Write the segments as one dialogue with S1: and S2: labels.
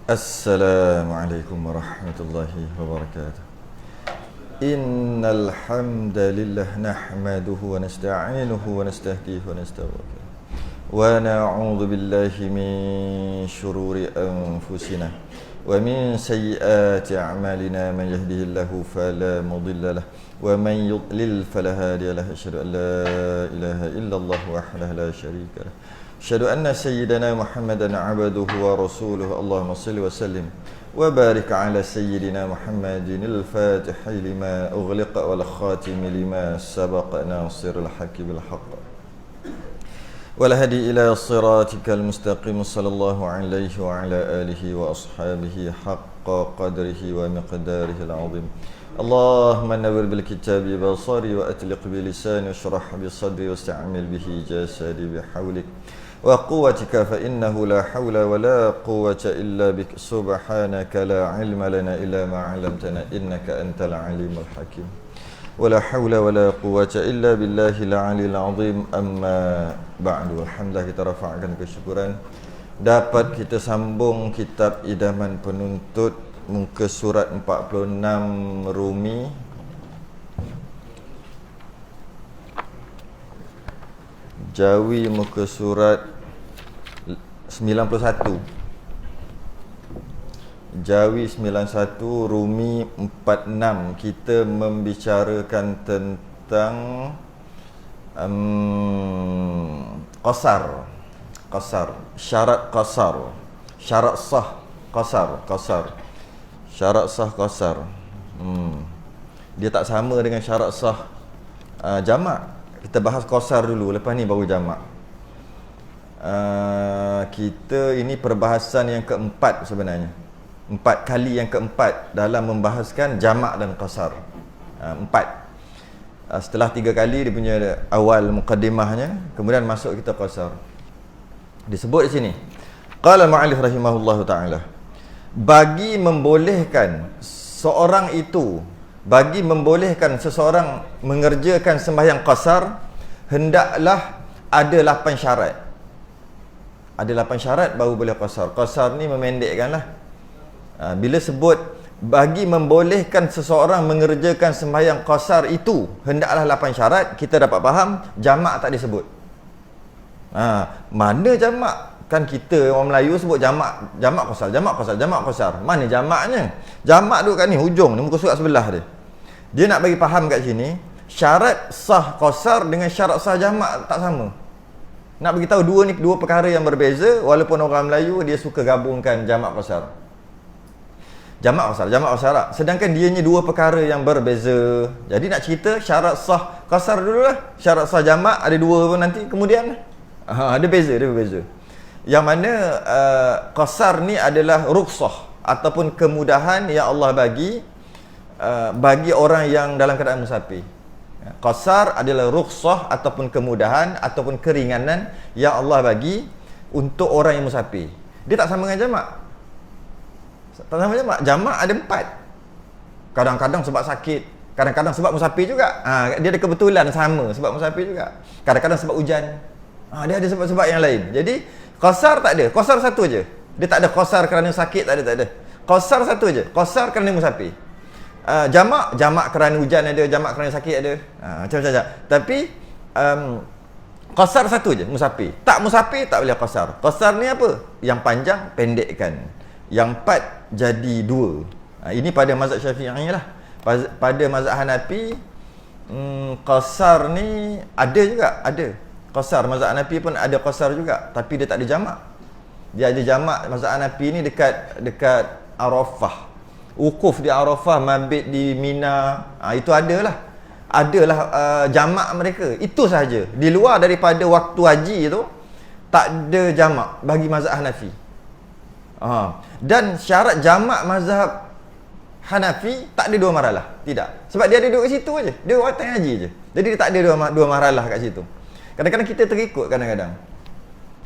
S1: Assalamualaikum warahmatullahi wabarakatuh. Innal hamdalillah nahmaduhu wa nasta'inuhu wa nastahdihi wa nastaghfiruh. Wa na'udzu billahi min shururi anfusina wa min sayyiati a'malina. Man yahdihillahu fala mudilla lahu wa man yudlil fala hadiya lahu. Asyhadu an la ilaha illallah wahdahu la syarika lahu. Asyhadu anna sayyidana Muhammadan 'abduhu wa rasuluhu. Allahumma shalli wa sallim wa barik ala sayyidina Muhammadin al-fatihi lima ughliqa wal khatimi lima sabaqa nasiril haqqi bil haqq wal hadi ila siratikal mustaqim. Sallallahu alaihi wa ala alihi wa ashabihi haqqa qadrihi wa miqdarihi al-'azim. Allahumma nawwir bil kitabi basari wa atliq bi lisani washrah bi sadri wasta'mil bihi jasadi bihawlik wa quwwatika fa innahu la hawla wa la quwwata illa bik. Subhanaka la ilma lana illa ma 'allamtana innaka antal alimul hakim. Wa la hawla wa la quwwata illa billahil 'aliyil 'azim. Amma ba'du. Alhamdulillah, kita rafa'kan kesyukuran dapat kita sambung kitab Idaman Penuntut muka surat 46 Rumi. Jawi muka surat 91. Jawi 91, Rumi 46. Kita membicarakan tentang qasar. Syarat qasar. Syarat sah qasar. Syarat sah qasar. Dia tak sama dengan syarat sah jamak. Kita bahas qasar dulu, lepas ni baru jamak. Kita ini perbahasan yang keempat sebenarnya. 4 kali yang keempat dalam membahaskan jamak dan qasar. 4. Setelah 3 kali dia punya awal muqaddimahnya, kemudian masuk kita qasar. Disebut di sini. Qala al-mu'allif rahimahullahu ta'ala, bagi membolehkan seseorang mengerjakan sembahyang qasar, hendaklah ada 8 syarat. Ada 8 syarat baru boleh qasar. Qasar ni memendekkanlah. Bila sebut bagi membolehkan seseorang mengerjakan sembahyang qasar itu hendaklah 8 syarat, kita dapat faham jamak tak disebut. Mana jamak? Kan kita orang Melayu sebut jamak qasar. Mana jamaknya? Jamak duduk kat ni hujung ni, muka surat sebelah dia. Dia nak bagi faham kat sini, syarat sah qasar dengan syarat sah jamak tak sama. Nak bagi tahu dua perkara yang berbeza, walaupun orang Melayu dia suka gabungkan jamak qasar. Jamak qasar. Sedangkan dianya dua perkara yang berbeza. Jadi nak cerita syarat sah qasar dululah. Syarat sah jamak ada dua pun nanti kemudian. Ada berbeza. Yang mana qasar ni adalah rukhsah ataupun kemudahan yang Allah bagi orang yang dalam keadaan musafir. Qasar adalah rukhsah ataupun kemudahan ataupun keringanan yang Allah bagi untuk orang yang musafir. Dia tak sama dengan jamak. Jamak ada 4. Kadang-kadang sebab sakit, kadang-kadang sebab musafir juga. Dia ada kebetulan sama sebab musafir juga. Kadang-kadang sebab hujan. Dia ada sebab-sebab yang lain. Jadi qasar tak ada. Qasar satu je. Dia tak ada qasar kerana sakit, tak ada. Qasar satu je. Qasar kerana musafir. Jamak kerana hujan ada, jamak kerana sakit ada. Macam-macam. Tapi qasar satu je, musafir. Tak musafir tak boleh qasar. Qasar ni apa? Yang panjang pendekkan. Yang 4 jadi 2. Ini pada mazhab Syafi'i lah. Pada mazhab Hanafi qasar ni ada juga, ada. Qasar mazhab Hanafi pun ada qasar juga, tapi dia tak ada jamak. Dia ada jamak mazhab Hanafi ni dekat Arafah. Wukuf di Arafah, mabit di Mina, itu adalah jamak mereka. Itu sahaja. Di luar daripada waktu haji itu tak ada jamak bagi mazhab Hanafi. Dan syarat jamak mazhab Hanafi tak ada 2 maralah. Tidak. Sebab dia ada duduk kat situ aje. Dia waktu haji je. Jadi dia tak ada 2 maralah kat situ. Kadang-kadang kita terikut,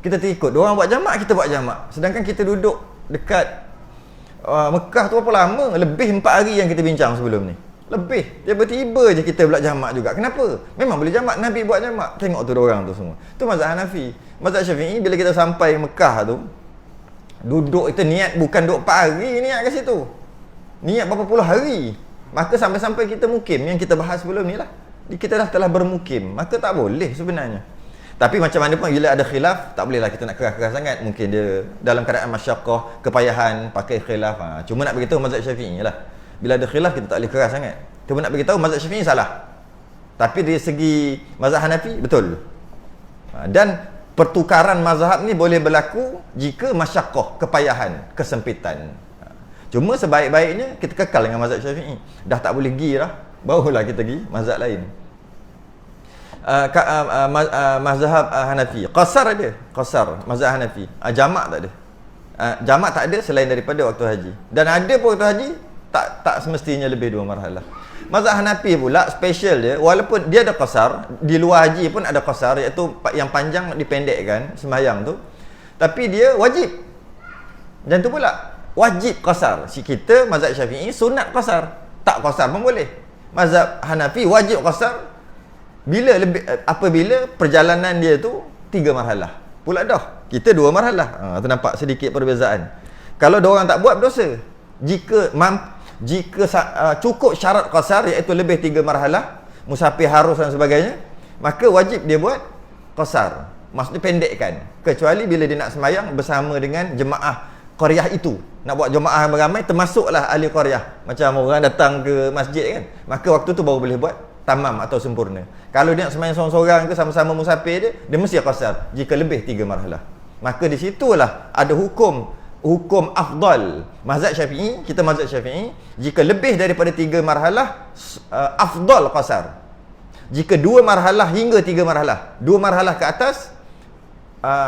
S1: kita terikut. Diorang buat jamak, kita buat jamak. Sedangkan kita duduk dekat Mekah tu berapa lama? Lebih 4 hari yang kita bincang sebelum ni. Lebih. Tiba-tiba je kita pula jamak juga. Kenapa? Memang boleh jamak. Nabi buat jamak. Tengok tu diorang tu semua. Tu mazhab Hanafi. Mazhab Syafi'i bila kita sampai Mekah tu, Duduk itu niat bukan duduk 4 hari niat kat situ. Niat berapa puluh hari. Maka sampai-sampai kita mukim, yang kita bahas sebelum ni lah. Kita dah telah bermukim, maka tak boleh sebenarnya. Tapi macam mana pun bila ada khilaf, tak bolehlah kita nak keras-keras sangat. Mungkin dia dalam keadaan masyaqqah, kepayahan, pakai khilaf. Cuma nak beritahu mazhab Syafi'i lah. Bila ada khilaf, kita tak boleh keras sangat. Cuma nak beritahu mazhab Syafi'i salah. Tapi dari segi mazhab Hanafi, betul. Dan pertukaran mazhab ni boleh berlaku jika masyaqqah, kepayahan, kesempitan. Cuma sebaik-baiknya kita kekal dengan mazhab Syafi'i. Dah tak boleh pergi dah, barulah kita pergi mazhab lain. Mazhab Hanafi qasar ada, qasar mazhab Hanafi. Jamak tak ada. Jamak tak ada selain daripada waktu haji. Dan ada pun waktu haji tak semestinya lebih 2 marhalah. Mazhab Hanafi pula special dia, walaupun dia ada qasar, di luar haji pun ada qasar, iaitu yang panjang dipendekkan sembahyang tu. Tapi dia wajib. Dan tu pula wajib qasar. Si kita mazhab Syafi'i sunat qasar. Tak qasar pun boleh. Mazhab Hanafi wajib qasar apabila perjalanan dia tu 3 marhalah. Pula dah. Kita 2 marhalah. Tu nampak sedikit perbezaan. Kalau dia orang tak buat berdosa. Jika cukup syarat qasar iaitu lebih 3 marhalah, musafir harus dan sebagainya, maka wajib dia buat qasar. Maksudnya pendekkan. Kecuali bila dia nak sembahyang bersama dengan jemaah qaryah itu. Nak buat jemaah beramai, termasuklah ahli qaryah. Macam orang datang ke masjid kan. Maka waktu tu baru boleh buat tamam atau sempurna. Kalau dia nak sembahyang seorang-seorang ke sama-sama musafir dia mesti qasar jika lebih 3 marhalah. Maka di situlah ada hukum afdal. Mazhab Syafi'i, kita mazhab Syafi'i, jika lebih daripada 3 marhalah afdal qasar. Jika 2 marhalah hingga 3 marhalah, 2 marhalah ke atas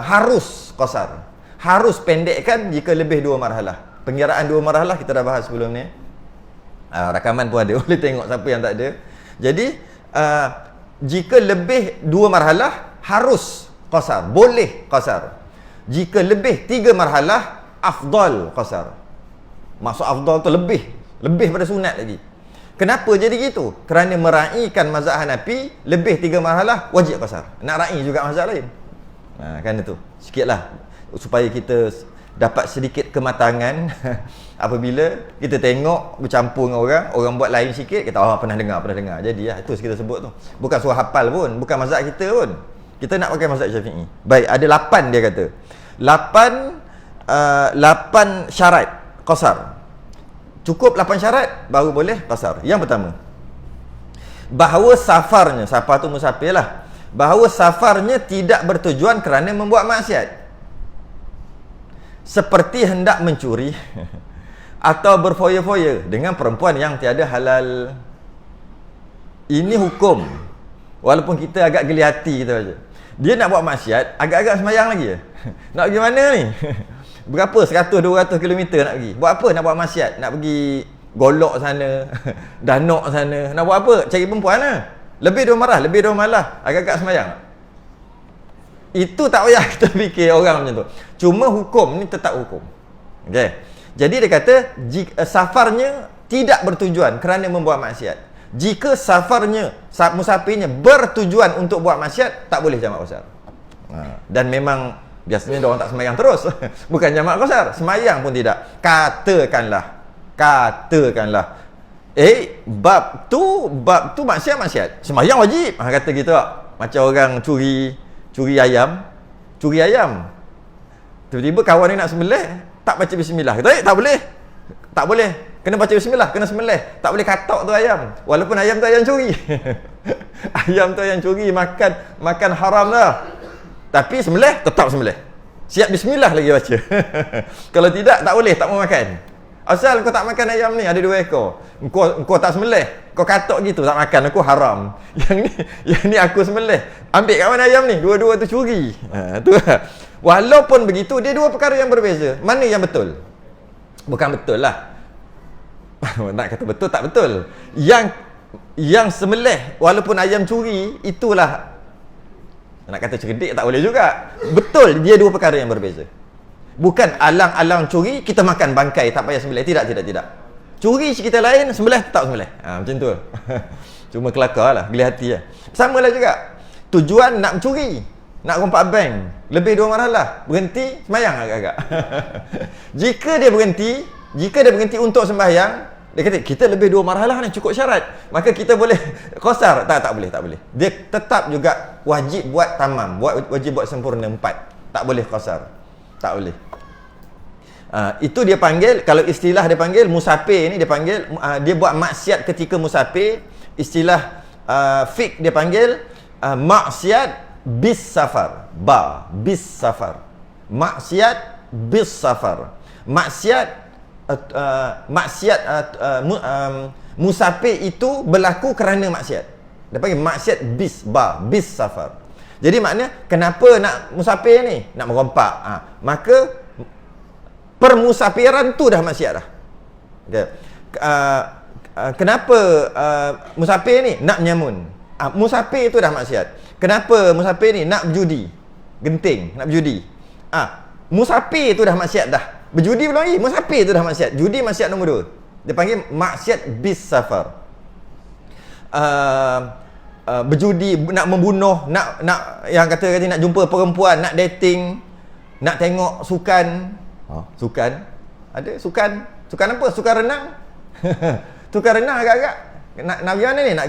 S1: harus qasar. Harus pendekkan jika lebih 2 marhalah. Pengiraan 2 marhalah kita dah bahas sebelum ni. Rakaman pun ada, boleh tengok siapa yang tak ada. Jadi jika lebih 2 marhalah harus qasar, boleh qasar. Jika lebih 3 marhalah afdal qasar. Maksud afdal tu lebih pada sunat lagi. Kenapa jadi gitu? Kerana meraihkan mazhab Hanafi lebih 3 marhalah wajib qasar. Nak raih juga mazhab lain. Kan itu. Sikitlah supaya kita dapat sedikit kematangan apabila kita tengok bercampur dengan orang buat lain sikit, kita pernah dengar. Jadi itu kita sebut tu. Bukan suruh hafal pun, bukan mazhab kita pun. Kita nak pakai mazhab Syafi'i. Baik, ada 8 dia kata. 8 syarat qasar. Cukup 8 syarat baru boleh qasar. Yang pertama, bahawa safarnya, safar tu musafir lah, bahawa safarnya tidak bertujuan kerana membuat maksiat, seperti hendak mencuri atau berfoya-foya dengan perempuan yang tiada halal. Ini hukum. Walaupun kita agak geli hati kita aja. Dia nak buat maksiat, agak-agak sembahyang lagi ya. Nak pergi mana ni? Berapa? 100-200 km nak pergi. Buat apa nak buat maksiat? Nak pergi golok sana, danok sana. Nak buat apa? Cari perempuan lah. Lebih 2 marah, agak-agak sembahyang. Itu tak payah kita fikir orang macam tu. Cuma hukum ni tetap hukum. Okey. Jadi dia kata safarnya tidak bertujuan kerana membuat maksiat. Jika safarnya, musafirnya bertujuan untuk buat maksiat, tak boleh jamak qasar. Dan memang biasanya dia orang tak sembahyang terus. Bukan jamak qasar, sembahyang pun tidak. Katakanlah bab tu maksiat. Sembahyang wajib. Kata gitu tak? Macam orang curi ayam. Tiba-tiba kawan ni nak sembelih, tak baca bismillah. Kata, tak boleh. Kena baca bismillah, kena sembelih. Tak boleh katok tu ayam. Walaupun ayam tu ayam curi. Ayam tu ayam curi, makan haram dah. Tapi sembelih, tetap sembelih. Siap bismillah lagi baca. Kalau tidak, tak boleh, tak mau makan. Asal kau tak makan ayam ni, ada 2 ekor. Kau tak sembelih, kau katok gitu, tak makan, aku haram. Yang ni aku sembelih. Ambil kat mana ayam ni? Dua-dua tu curi. Tu lah. Walaupun begitu, dia 2 perkara yang berbeza. Mana yang betul? Bukan betul lah. Nak kata betul, tak betul. Yang sembelih, walaupun ayam curi, itulah, nak kata cerdik tak boleh juga. Betul, dia 2 perkara yang berbeza. Bukan alang-alang curi, kita makan bangkai, tak payah sembelih. Tidak. Curi kita lain, sembelih tak sembelih. Macam tu. Cuma kelakar lah, geli hati lah. Sama lah juga. Tujuan nak mencuri. nak rompak bank, lebih 2 marhalah, berhenti sembahyang agak-agak. Jika dia berhenti untuk sembahyang, dia kata kita lebih 2 marhalah ni cukup syarat, maka kita boleh qasar. Tak boleh. Dia tetap juga wajib buat tamam, wajib buat sempurna 4. Tak boleh qasar. Tak boleh. Itu dia panggil, kalau istilah dia panggil musafir ni, dia panggil dia buat maksiat ketika musafir. Istilah fiqh dia panggil maksiat bis safar. Bis safar. Maksiat bis safar. Musafir itu berlaku kerana maksiat. Dia panggil maksiat bis safar. Jadi maknanya kenapa nak musafir ni? Nak merompak. Maka permusafiran tu dah maksiat dah. Okay. Kenapa musafir ni? Nak menyamun. Musafir tu dah maksiat. Kenapa musafir ni? Nak berjudi. Genting, nak berjudi. Musafir tu dah maksiat dah. Berjudi belum lagi, musafir tu dah maksiat. Judi maksiat nombor 2. Dia panggil maksiat bis safar. Berjudi, nak membunuh, nak yang kata nak jumpa perempuan, nak dating, nak tengok sukan. Sukan. Ada sukan apa? Sukan renang. Sukan renang agak-agak. Nak pergi mana ni? Nak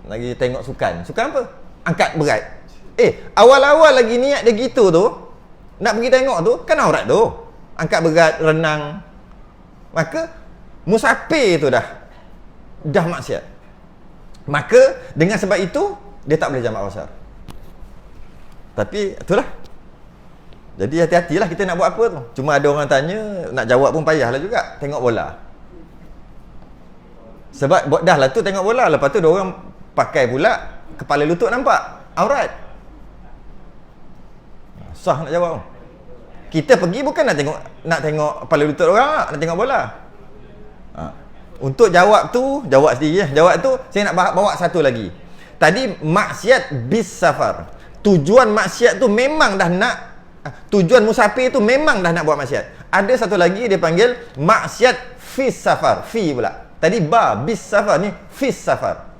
S1: pergi tengok sukan. Sukan apa? Angkat berat. Awal-awal lagi niat dia gitu tu, nak pergi tengok tu, kan aurat tu. Angkat berat, renang. Maka musafir tu dah maksiat. Maka dengan sebab itu dia tak boleh jamak qasar. Tapi itulah. Jadi hati-hatilah kita nak buat apa tu. Cuma ada orang tanya, nak jawab pun payahlah juga. Tengok bola. Sebab dah lah tu tengok bola, lepas tu dia orang pakai pula kepala lutut nampak aurat. Sah nak jawab. Kita pergi bukan nak tengok kepala lutut orang, nak tengok bola. Untuk jawab tu, jawab sendiri ya. Jawab tu saya nak bawa satu lagi. Tadi maksiat bis safar. Tujuan maksiat tu memang dah nak, tujuan musafir tu memang dah nak buat maksiat. Ada satu lagi dia panggil maksiat fis safar. Fi pula. Tadi bis safar, ni fis safar.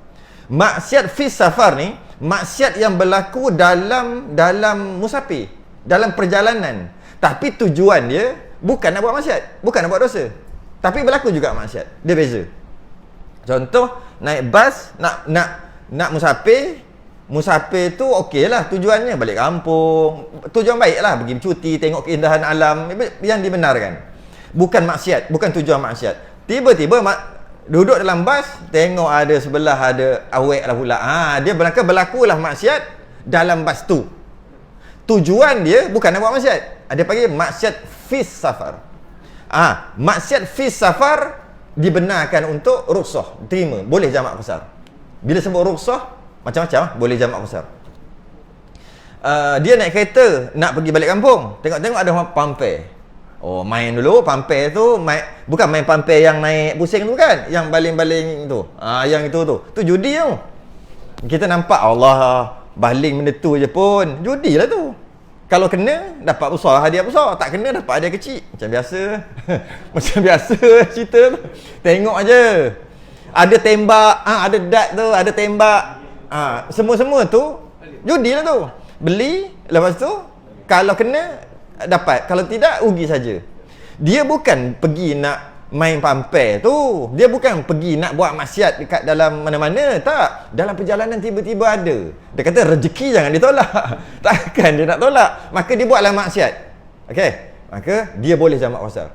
S1: Maksiat fis safar ni maksiat yang berlaku dalam musafir, dalam perjalanan. Tapi tujuan dia bukan nak buat maksiat, bukan nak buat dosa. Tapi berlaku juga maksiat. Dia beza. Contoh, naik bas nak musafir. Musafir tu okeylah tujuannya balik kampung. Tujuan baiklah, pergi cuti, tengok keindahan alam yang dibenarkan. Bukan maksiat, bukan tujuan maksiat. Tiba-tiba duduk dalam bas, tengok ada sebelah ada awek lah pula. Dia berlakulah maksiat dalam bas tu. Tujuan dia bukan nak buat maksiat. Dia panggil maksiat fis safar. Maksiat fis safar dibenarkan untuk rukhsah, terima, boleh jamak qasar. Bila sebut rukhsah, macam-macam boleh jamak qasar. Dia naik kereta nak pergi balik kampung, tengok-tengok ada orang pamper. Main dulu pamper tu, bukan main pamper yang naik pusing tu kan, yang baling-baling tu. Yang itu tu. Tu judi tu. Kita nampak Allah baling benda tu je pun judilah tu. Kalau kena dapat besar, hadiah besar. Tak kena dapat hadiah kecil. Macam biasa. Macam biasa cerita tu. Tengok aja. Ada tembak, ada dart tu, ada tembak. Semua-semua tu judilah tu. Beli, lepas tu kalau kena dapat, kalau tidak rugi saja. Dia bukan pergi nak main pamper tu, dia bukan pergi nak buat maksiat dekat dalam mana-mana, tak. Dalam perjalanan tiba-tiba ada. Dia kata rezeki jangan ditolak. Takkan dia nak tolak. Maka dia buatlah maksiat. Okey. Maka dia boleh jamak qasar.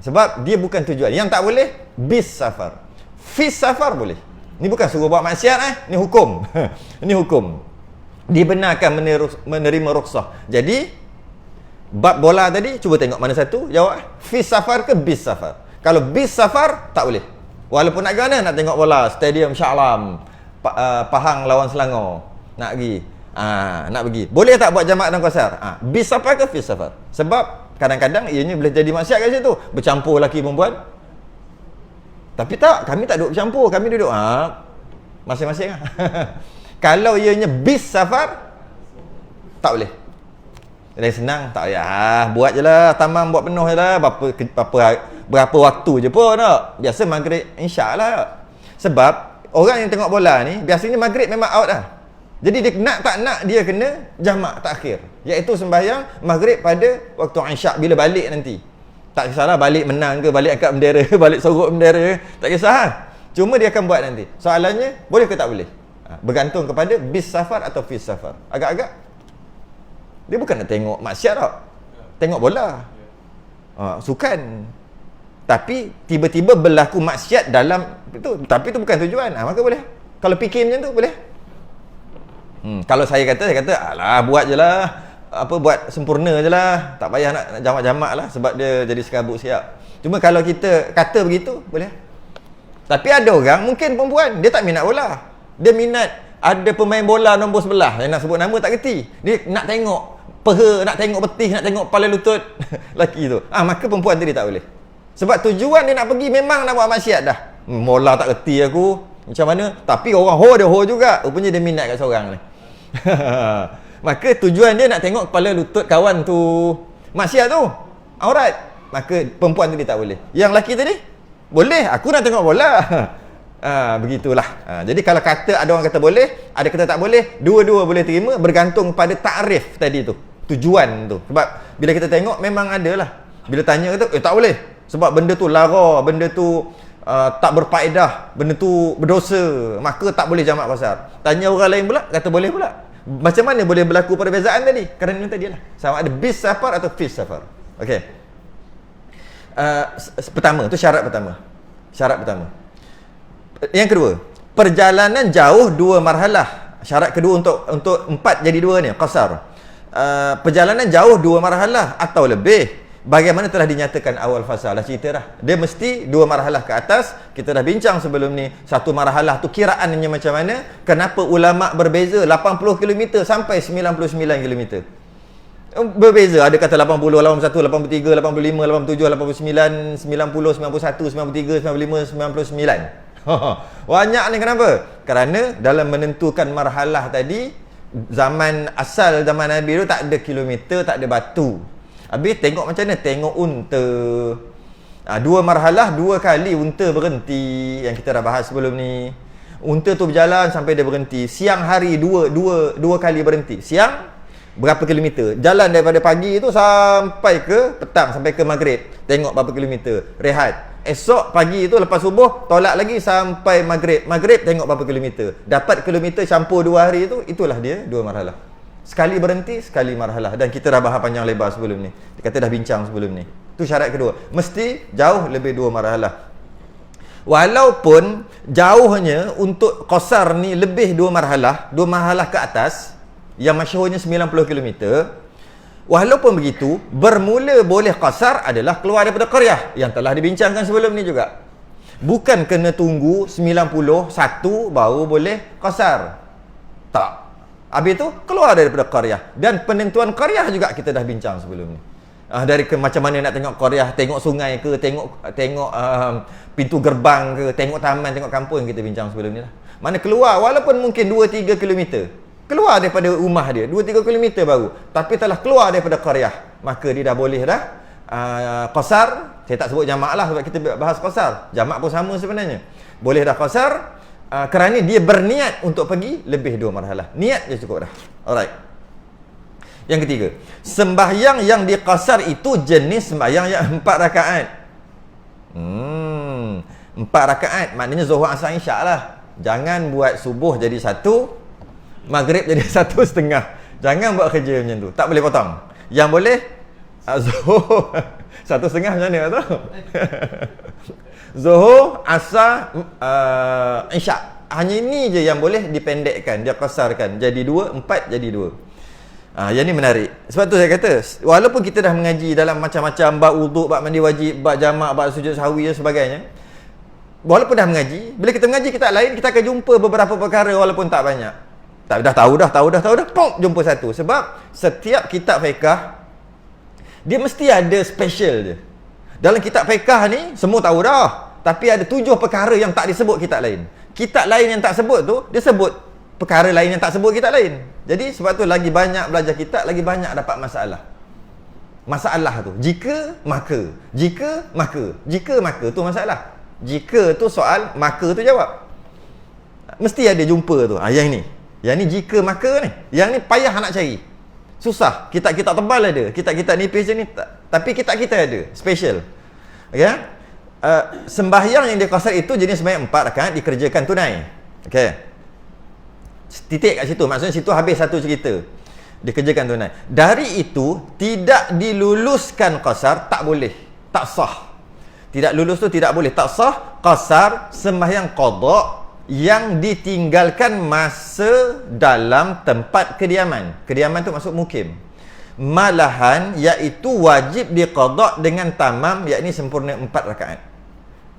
S1: Sebab dia bukan tujuan. Yang tak boleh bis safar. Fis safar boleh. Ni bukan suruh buat maksiat ni hukum. Ini hukum. Dibenarkan menerima rukhsah. Jadi bab bola tadi, cuba tengok mana satu, jawab. Fis safar ke bis safar? Kalau bis safar, tak boleh. Walaupun nak ke mana, nak tengok bola, stadium Shah Alam, Pahang lawan Selangor, nak pergi. Nak pergi. Boleh tak buat jamak dan qasar? Bis safar ke fis safar? Sebab kadang-kadang ianya boleh jadi maksiat kat situ. Bercampur lelaki perempuan. Tapi tak, kami tak duduk bercampur, kami duduk masing-masing lah. Kalau ianya bis safar, tak boleh. Lain senang, tak payah. Buat je lah, tamam, buat penuh je lah. Berapa waktu je pun tak. Biasa maghrib, insya Allah. Sebab orang yang tengok bola ni, biasanya maghrib memang out lah. Jadi dia nak tak nak dia kena jamak takhir, iaitu sembahyang maghrib pada waktu isyak bila balik nanti. Tak kisahlah balik menang ke, balik angkat bendera, balik sorok bendera, tak kisah. Cuma dia akan buat nanti. Soalannya, boleh ke tak boleh? Bergantung kepada bis safar atau fis safar. Agak-agak dia bukan nak tengok maksiat tau. Tengok bola. Sukan. Tapi tiba-tiba berlaku maksiat dalam itu, tapi itu bukan tujuan. Maka boleh. Kalau fikir macam tu boleh. Kalau saya kata alah buat je lah, buat sempurna je lah, tak payah nak jamak-jamak lah, sebab dia jadi sekabut siap. Cuma kalau kita kata begitu boleh. Tapi ada orang, mungkin perempuan, dia tak minat bola, dia minat ada pemain bola nombor sebelah, yang nak sebut nama tak kerti, dia nak tengok peha, nak tengok betis, nak tengok kepala lutut lelaki tu. Maka perempuan tadi tak boleh, sebab tujuan dia nak pergi memang nak buat maksiat dah. Bola tak kerti aku macam mana, tapi orang dia juga, rupanya dia minat kat seorang ni. Maka tujuan dia nak tengok kepala lutut kawan tu, maksiat tu, aurat. Maka perempuan tadi tak boleh. Yang lelaki tadi boleh, aku nak tengok bola. Begitulah. Jadi kalau kata ada orang kata boleh, ada kata tak boleh, dua-dua boleh terima, bergantung pada takrif tadi tu, tujuan tu. Sebab bila kita tengok memang ada lah, bila tanya kata tak boleh sebab benda tu lara, benda tu tak berfaedah, benda tu berdosa, maka tak boleh jamak qasar. Tanya orang lain pula, kata boleh pula. Macam mana boleh berlaku perbezaan tadi? Kerana tadi lah, sama ada bis safar atau fis safar. Okey. Pertama, tu syarat pertama. Syarat pertama. Yang kedua, perjalanan jauh 2 marhalah. Syarat kedua untuk 4 jadi 2 ni, qasar. Perjalanan jauh 2 marhalah atau lebih. Bagaimana telah dinyatakan awal fasal, dah cerita dah. Dia mesti 2 marhalah ke atas. Kita dah bincang sebelum ni. 1 marhalah tu kiraannya macam mana. Kenapa ulama' berbeza 80 km sampai 99 km. Berbeza. Ada kata 80, 81, 83, 85, 87, 89, 90, 91, 93, 95, 99. Banyak ni kenapa? Kerana dalam menentukan marhalah tadi, zaman asal zaman Nabi tu tak ada kilometer, tak ada batu. Habis tengok macam mana? Tengok unta. 2 marhalah, 2 kali unta berhenti. Yang kita dah bahas sebelum ni. Unta tu berjalan sampai dia berhenti. Siang hari dua kali berhenti. Siang berapa kilometer? Jalan daripada pagi tu sampai ke petang, sampai ke maghrib. Tengok berapa kilometer. Rehat. Esok pagi tu lepas subuh tolak lagi sampai maghrib. Maghrib tengok berapa kilometer. Dapat kilometer campur 2 hari tu, itulah dia 2 marhalah. Sekali berhenti, sekali marhalah. Dan kita dah bahas panjang lebar sebelum ni. Dia kata dah bincang sebelum ni. Itu syarat kedua. Mesti jauh lebih 2 marhalah. Walaupun jauhnya untuk qasar ni lebih 2 marhalah ke atas, yang masyhurnya 90 km. Walaupun begitu, bermula boleh qasar adalah keluar daripada qaryah, yang telah dibincangkan sebelum ni juga. Bukan kena tunggu 91 baru boleh qasar. Tak. Habis tu keluar daripada qaryah. Dan penentuan qaryah juga kita dah bincang sebelum ni. Dari macam mana nak tengok qaryah, tengok sungai ke, tengok pintu gerbang ke, tengok taman, tengok kampung, yang kita bincang sebelum ni lah. Mana keluar walaupun mungkin 2-3 km. Keluar daripada rumah dia 2-3 km baru, tapi telah keluar daripada qaryah, maka dia dah boleh dah qasar. Saya tak sebut jamak lah sebab kita bahas qasar. Jamak pun sama sebenarnya. Boleh dah qasar. Kerana dia berniat untuk pergi lebih 2 marhalah. Niat je cukup dah. Alright. Yang ketiga, sembahyang yang diqasar itu jenis sembahyang yang 4 rakaat. 4 rakaat maknanya zuhur, asar, isyak lah. Jangan buat subuh jadi 1, maghrib jadi 1,5. Jangan buat kerja macam tu. Tak boleh potong. Yang boleh zuhur 1,5 macam mana tu? Zuhur, asar, isyak. Hanya ini je yang boleh dipendekkan, dia qasarkan. Jadi 2, 4 jadi 2. Yang ni menarik. Sebab tu saya kata, walaupun kita dah mengaji dalam macam-macam bab wuduk, bab mandi wajib, bab jamak, bab sujud sahwi dan sebagainya. Walaupun dah mengaji, bila kita mengaji kitab lain, kita akan jumpa beberapa perkara walaupun tak banyak. Dah tahu dah, pom, jumpa satu. Sebab setiap kitab fiqah dia mesti ada special dia. Dalam kitab fiqah ni semua tahu dah, tapi ada 7 perkara yang tak disebut kitab lain. Kitab lain yang tak sebut tu, dia sebut perkara lain yang tak sebut kitab lain. Jadi sebab tu lagi banyak belajar kitab, lagi banyak dapat masalah. Masalah tu, jika maka, jika maka tu masalah. Jika tu soal, maka tu jawab. Mesti ada jumpa tu. Yang ni. Yang ni jika maka ni. Yang ni payah nak cari. Susah. Kitab-kitab tebal ada. Kitab-kitab nipis je ni. Tapi kitab-kita ada. Special. Okay? Sembahyang yang dia qasar itu jenis sembahyang 4 rakaat dikerjakan tunai. Okay. Titik kat situ. Maksudnya situ habis satu cerita. Dikerjakan tunai. Dari itu, tidak diluluskan qasar, tak boleh. Tak sah. Tidak lulus tu tidak boleh. Tak sah. Qasar sembahyang qada yang ditinggalkan masa dalam tempat kediaman. Kediaman tu maksud mukim. Malahan iaitu wajib diqada dengan tamam, yakni sempurna 4 rakaat.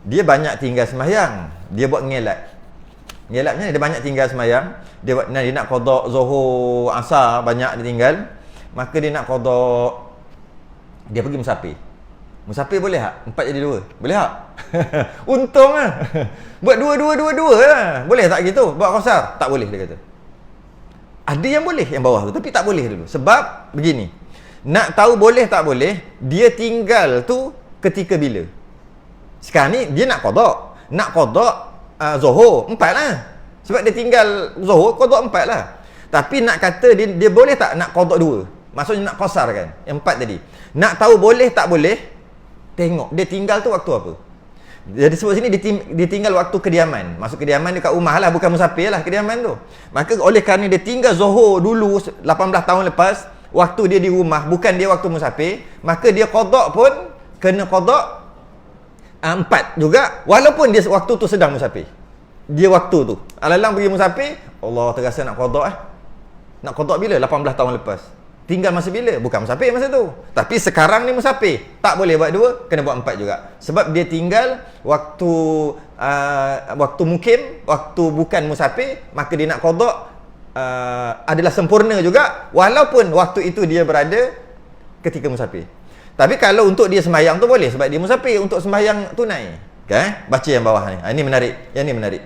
S1: Dia banyak tinggal sembahyang, dia buat ngelat. Ngelatnya dia banyak tinggal sembahyang, dia nak qada zuhur, asar banyak dia tinggal, maka dia nak qada, dia pergi musafir. Musafir boleh tak? 4 jadi 2. Boleh tak? Untung lah. Buat 2 lah. Boleh tak gitu? Buat qasar? Tak boleh dia kata. Ada yang boleh yang bawah tu, tapi tak boleh dulu. Sebab begini. Nak tahu boleh tak boleh, dia tinggal tu ketika bila? Sekarang ni dia nak qada. Nak qada zuhur 4 lah. Sebab dia tinggal zuhur, qada 4 lah. Tapi nak kata dia boleh tak nak qada 2? Maksudnya nak qasar kan? Yang 4 tadi. Nak tahu boleh tak boleh, tengok dia tinggal tu waktu apa. Jadi sebut sini dia tinggal waktu kediaman. Masuk kediaman dekat rumah lah, bukan musafir lah kediaman tu. Maka oleh kerana dia tinggal zuhur dulu 18 tahun lepas, waktu dia di rumah, bukan dia waktu musafir, maka dia qada pun kena qada 4 juga, walaupun dia waktu tu sedang musafir. Dia waktu tu alalang pergi musafir, Allah terasa nak qada Nak qada bila? 18 tahun lepas. Tinggal masa bila? Bukan musafir masa tu. Tapi sekarang ni musafir. Tak boleh buat 2, kena buat 4 juga. Sebab dia tinggal waktu waktu mukim, waktu bukan musafir, maka dia nak qada adalah sempurna juga, walaupun waktu itu dia berada ketika musafir. Tapi kalau untuk dia sembahyang tu boleh, sebab dia musafir, untuk sembahyang tunai. Okay? Baca yang bawah ni. Ini menarik. Yang ni menarik.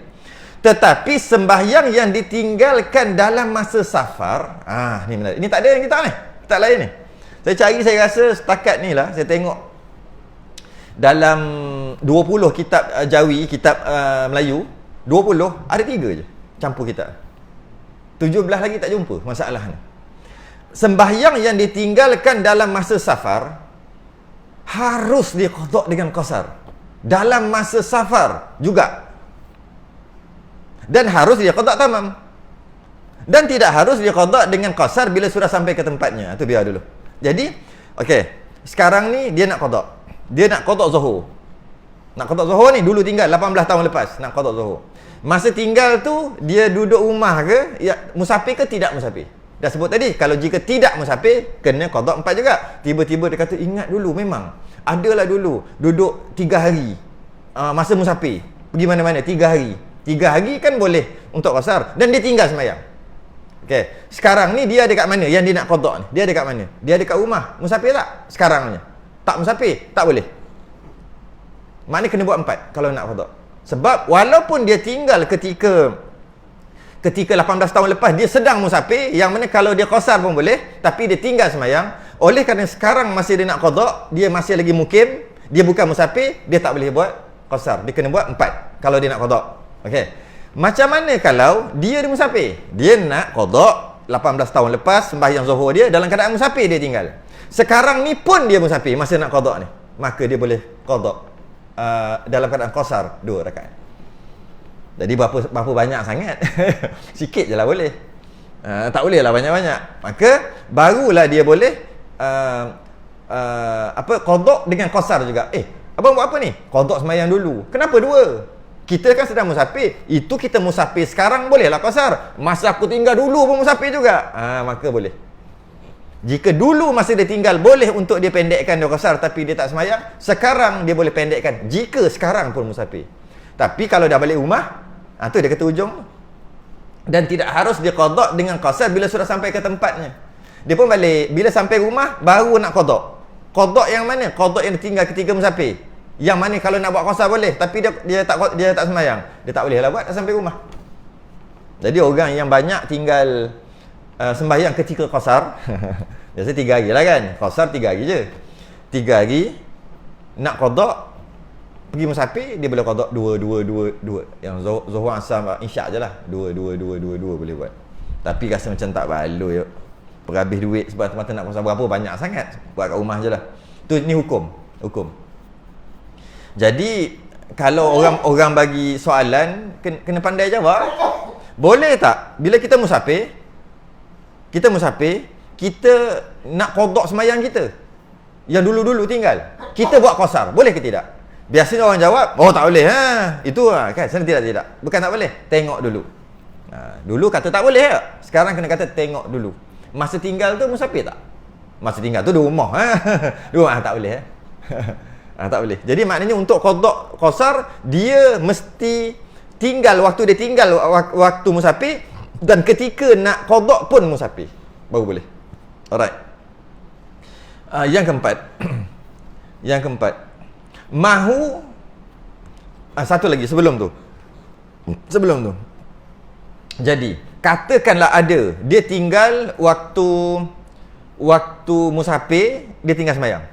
S1: Tetapi sembahyang yang ditinggalkan dalam masa safar, ni menarik. Ini tak ada yang kita ni. Tak lain ni. Saya cari, saya rasa setakat ni lah, saya tengok dalam 20 kitab Jawi, kitab Melayu, 20 ada 3 je campur kitab. 17 lagi tak jumpa masalah ni. Sembahyang yang ditinggalkan dalam masa safar harus diqada dengan qasar. Dalam masa safar juga. Dan harus dia qada tamam. Dan tidak harus dia qada dengan qasar bila sudah sampai ke tempatnya. Itu biar dulu. Jadi, okey. Sekarang ni dia nak qada. Dia nak qada zuhur. Nak qada zuhur ni dulu tinggal 18 tahun lepas nak qada zuhur. Masa tinggal tu dia duduk rumah ke, musafir ke tidak musafir? Dah sebut tadi, kalau jika tidak musafir kena qada 4 juga. Tiba-tiba dia kata ingat dulu memang adalah dulu duduk 3 hari. Masa musafir, pergi mana-mana 3 hari. 3 hari kan boleh untuk qasar, dan dia tinggal sembahyang. Okey, sekarang ni dia ada kat mana yang dia nak qada ni? Dia ada kat mana? Dia ada kat rumah. Musafir tak? Sekarangnya. Tak musafir, tak boleh. Maknanya kena buat 4 kalau nak qada. Sebab walaupun dia tinggal ketika 18 tahun lepas dia sedang musafir, yang mana kalau dia qasar pun boleh, tapi dia tinggal sembahyang. Oleh kerana sekarang masih dia nak qada, dia masih lagi mukim, dia bukan musafir, dia tak boleh buat qasar. Dia kena buat 4 kalau dia nak qada. Okey. Macam mana kalau dia di musafir? Dia nak qada 18 tahun lepas sembahyang zuhur dia dalam keadaan musafir dia tinggal. Sekarang ni pun dia musafir, masa nak qada ni. Maka dia boleh qada dalam keadaan qasar 2 rakaat. Jadi berapa banyak sangat? Sikit je lah boleh. Tak boleh lah banyak-banyak. Maka barulah dia boleh qada dengan qasar juga. Abang buat apa ni? Qada sembahyang dulu. Kenapa 2? Kita kan sedang musafir. Itu kita musafir sekarang bolehlah qasar. Masa aku tinggal dulu pun musafir juga. Maka boleh. Jika dulu masa dia tinggal boleh untuk dia pendekkan dia qasar, tapi dia tak sembahyang, sekarang dia boleh pendekkan jika sekarang pun musafir. Tapi kalau dah balik rumah, tu dia kata ujung. Dan tidak harus dia qada dengan qasar bila sudah sampai ke tempatnya. Dia pun balik, bila sampai rumah baru nak qada. Qada yang mana? Qada yang tinggal ketika musafir. Yang mana kalau nak buat qasar boleh, tapi dia tak sembahyang. Dia tak boleh lah buat dah sampai rumah. Jadi orang yang banyak tinggal sembahyang ketika qasar biasa 3 hari lah kan. Qasar 3 hari je. 3 hari nak qada, pergi musafir dia boleh qada 2. Yang zuhur asar isyak je lah. 2 boleh buat. Tapi rasa macam tak baloi yuk. Berhabis duit sebab mata nak puasa berapa banyak sangat. Buat kat rumah je lah. Ni hukum. Jadi kalau orang bagi soalan, kena pandai jawab. Boleh tak bila kita musafir, kita nak qada sembahyang kita yang dulu-dulu tinggal, kita buat qasar, boleh ke tidak? Biasanya orang jawab, oh tak boleh. Itu kan, sebenarnya tidak. Bukan tak boleh, tengok dulu. Dulu kata tak boleh, sekarang kena kata tengok dulu. Masa tinggal tu musafir tak? Masa tinggal tu di rumah. Di rumah tak boleh. Tak boleh. Jadi maknanya untuk qada qasar, dia mesti tinggal waktu dia tinggal waktu musafir, dan ketika nak qada pun musafir baru boleh. Alright. Yang keempat, mahu satu lagi sebelum tu. Jadi, katakanlah ada dia tinggal waktu musafir, dia tinggal sembahyang.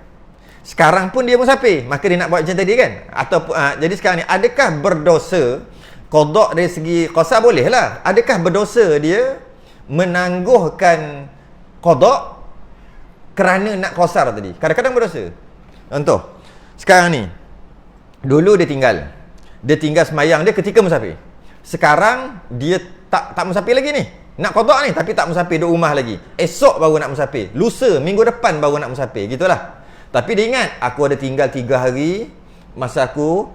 S1: Sekarang pun dia musafir, maka dia nak buat macam tadi kan? Atau jadi sekarang ni adakah berdosa qada dari segi qasar? Boleh lah. Adakah berdosa dia menangguhkan qada kerana nak qasar tadi? Kadang-kadang berdosa. Contoh, sekarang ni dulu dia tinggal sembahyang dia ketika musafir. Sekarang dia tak musafir lagi ni. Nak qada ni tapi tak musafir, duduk rumah lagi. Esok baru nak musafir. Lusa, minggu depan baru nak musafir. Gitulah. Tapi dia ingat, aku ada tinggal 3 hari masa aku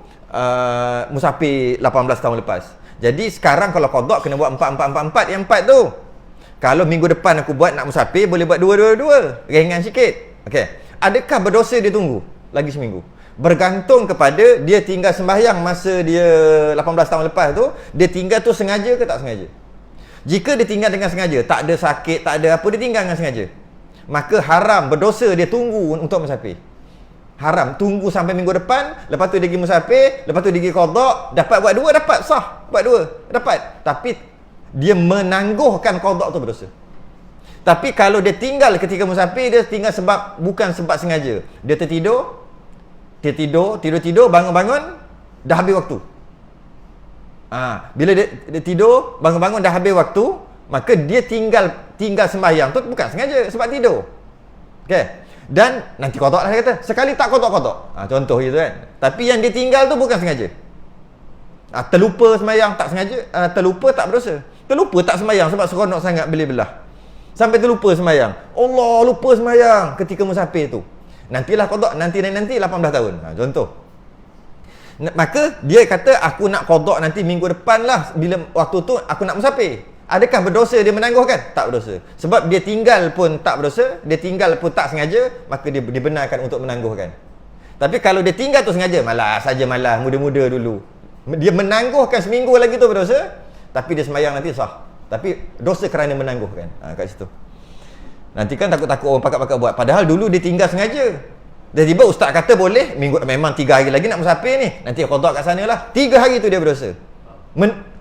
S1: musafir 18 tahun lepas. Jadi sekarang kalau qada kena buat 4 yang 4 tu. Kalau minggu depan aku buat nak musafir, boleh buat 2. Ringan sikit. Okey. Adakah berdosa dia tunggu lagi seminggu? Bergantung kepada dia tinggal sembahyang masa dia 18 tahun lepas tu, dia tinggal tu sengaja ke tak sengaja. Jika dia tinggal dengan sengaja, tak ada sakit, tak ada apa, dia tinggal dengan sengaja, maka haram, berdosa dia tunggu untuk musafir. Haram, tunggu sampai minggu depan, lepas tu dia pergi musafir, lepas tu dia pergi qada, dapat buat 2, dapat sah, buat 2, dapat. Tapi dia menangguhkan qada tu berdosa. Tapi kalau dia tinggal ketika musafir, dia tinggal bukan sebab sengaja. Dia tidur, bangun-bangun dah habis waktu. Bila dia tidur, bangun-bangun dah habis waktu, maka dia tinggal sembahyang tu bukan sengaja, sebab tidur. Okey. Dan nanti qada lah dia kata. Sekali tak qada. Contoh gitu kan. Tapi yang dia tinggal tu bukan sengaja. Terlupa sembahyang tak sengaja, terlupa tak berdosa. Terlupa tak sembahyang sebab seronok sangat beli belah. Sampai terlupa sembahyang. Allah, lupa sembahyang ketika musafir tu. Nantilah qada, nanti 18 tahun. Contoh. Maka dia kata aku nak qada nanti minggu depan lah, bila waktu tu aku nak musafir. Adakah berdosa dia menangguhkan? Tak berdosa. Sebab dia tinggal pun tak berdosa, dia tinggal pun tak sengaja, maka dia dibenarkan untuk menangguhkan. Tapi kalau dia tinggal tu sengaja, malas, muda-muda dulu, dia menangguhkan seminggu lagi tu berdosa, tapi dia sembahyang nanti sah. Tapi dosa kerana menangguhkan. Kat situ. Nanti kan takut-takut orang pakat-pakat buat. Padahal dulu dia tinggal sengaja. Tiba-tiba ustaz kata boleh, memang 3 hari lagi nak musafir ni, nanti qada kat sana lah. 3 hari tu dia berdosa.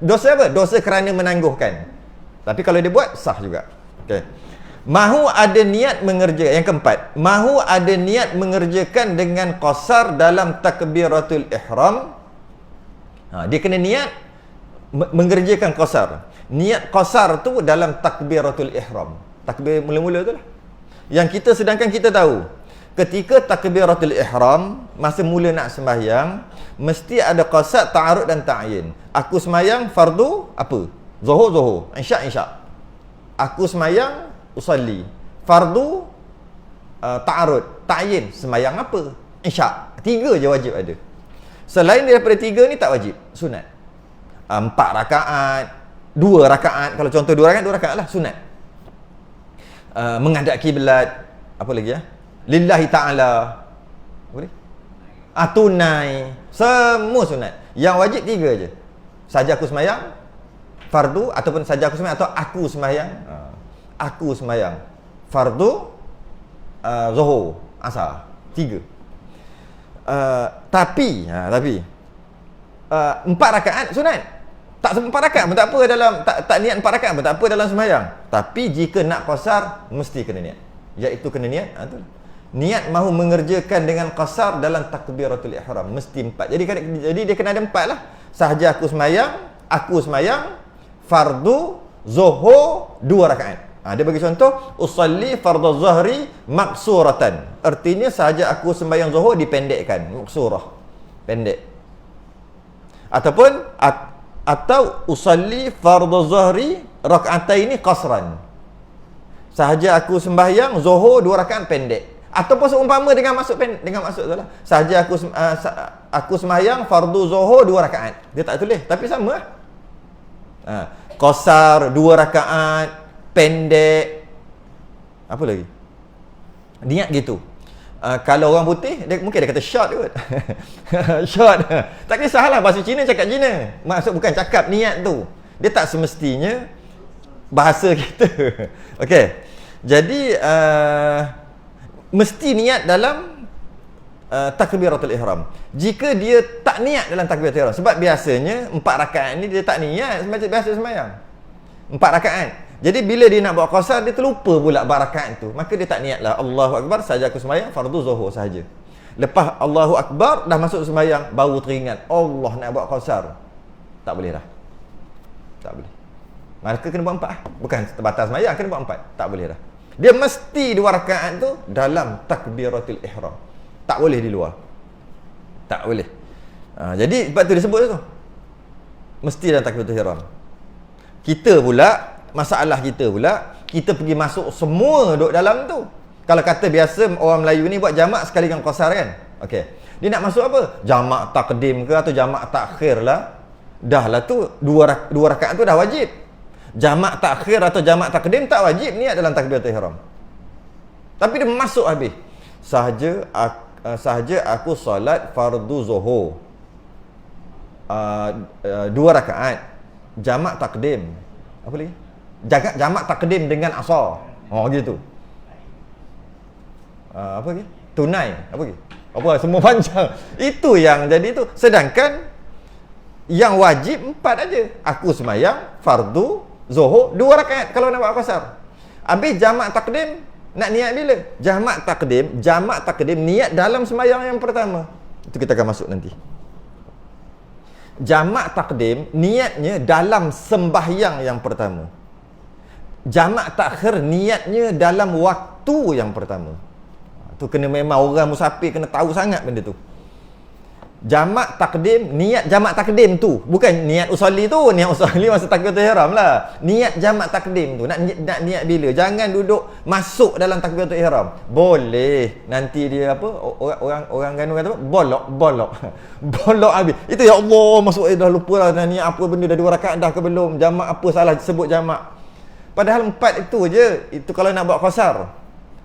S1: Dosa apa? Dosa kerana menangguhkan. Tapi kalau dia buat, sah juga. Okay. Mahu ada niat mengerjakan. Yang keempat, mahu ada niat mengerjakan dengan qasar dalam takbiratul ihram. Dia kena niat mengerjakan qasar. Niat qasar tu dalam takbiratul ihram. Takbir mula-mula tu lah. Yang sedangkan kita tahu, ketika takbiratul ihram, masa mula nak sembahyang, mesti ada qasad, ta'arud dan ta'yin. Aku sembahyang fardu apa? Zuhur, isyak. Aku sembahyang usalli. Fardu, ta'arud, ta'yin, sembahyang apa? Isyak. 3 je wajib ada. Selain daripada 3 ni tak wajib, sunat. 4 rakaat, 2 rakaat. Kalau contoh 2 rakaat lah, sunat. Menghadap kiblat, apa lagi ya? Lillahi ta'ala, apa ni? Tunai, semua sunat. Yang wajib 3 je. Saja aku sembahyang fardu, ataupun saja aku sembahyang, atau aku sembahyang fardu, zuhur, asar. 3. Tapi 4 rakaat sunat. Tak 4 rakaat pun tak apa dalam, tak niat 4 rakaat pun tak apa dalam sembahyang. Tapi jika nak qasar, mesti kena niat. Iaitu kena niat, niat mahu mengerjakan dengan qasar dalam takbiratul ihram, mesti 4. Jadi dia kena ada 4 lah. Sahaja aku sembahyang fardu, Zuhur 2 rakaat. Dia bagi contoh, usalli fardhu zuhri maqsuratan. Artinya sahaja aku sembahyang zuhur dipendekkan, maqsurah, pendek. Ataupun atau usalli fardhu zuhri rak'ataini qasran. Sahaja aku sembahyang zuhur 2 rakaat pendek. Ataupun seumpama dengan maksud tu lah. Sahaja aku sembahyang fardu zuhur 2 rakaat. Dia tak tulis, tapi sama lah. Qasar 2 rakaat, pendek. Apa lagi? Niat gitu. Kalau orang putih, mungkin dia kata short kot. Short. Tak kisahlah, bahasa Cina cakap Cina. Maksud bukan cakap niat tu. Dia tak semestinya bahasa kita. Okey. Jadi mesti niat dalam takbiratul ihram. Jika dia tak niat dalam takbiratul ihram, sebab biasanya 4 rakaat ni dia tak niat macam biasa sembahyang. 4 rakaat. Jadi bila dia nak buat qasar, dia terlupa pula 4 rakaat tu. Maka dia tak niatlah Allahu akbar saja aku sembahyang fardu zuhur sahaja. Lepas Allahu akbar dah masuk sembahyang baru teringat Allah nak buat qasar. Tak boleh dah. Tak boleh. Maka kena buat 4. Bukan terbatas sembahyang, kena buat 4. Tak boleh dah. Dia mesti 2 rakaat tu dalam takbiratul ihram. Tak boleh di luar. Tak boleh. Jadi sebab tu disebut tu. Mesti dalam takbiratul ihram. Kita pula, masalah kita pula, kita pergi masuk semua duduk dalam tu. Kalau kata biasa orang Melayu ni buat jamak sekali dengan qasar kan. Okey. Dia nak masuk apa? Jamak takdim ke atau jamak takhir lah. Dah lah tu 2 rakaat tu dah wajib. Jamak takhir atau jamak takdim tak wajib niat dalam takbiratul ihram. Tapi dia masuk habis. Sahaja aku solat fardu zuhur 2 rakaat, jamak takdim. Apa lagi? Jamak takdim dengan asar. Gitu. Apa lagi? Tunai. Apa lagi? Apa semua panjang. Itu yang jadi tu. Sedangkan yang wajib 4 aja. Aku sembahyang fardu zuhur 2 rakaat kalau nak buat qasar. Habis jamak takdim nak niat bila? Jamak takdim niat dalam sembahyang yang pertama. Itu kita akan masuk nanti. Jamak takdim niatnya dalam sembahyang yang pertama. Jamak takhir niatnya dalam waktu yang pertama. Tu kena memang orang musafir kena tahu sangat benda tu. Jamak takdim, niat jamak takdim tu bukan niat usolli tu. Niat usolli masa takbiratul ihram lah. Niat jamak takdim tu nak niat bila? Jangan duduk masuk dalam takbiratul ihram. Boleh nanti dia apa orang Ganu kata apa? Bolok habis. Itu ya Allah masuk dah lupa lah niat apa benda dah 2 rakaat dah ke belum? Jamak apa salah sebut jamak. Padahal 4 itu je. Itu kalau nak buat qasar.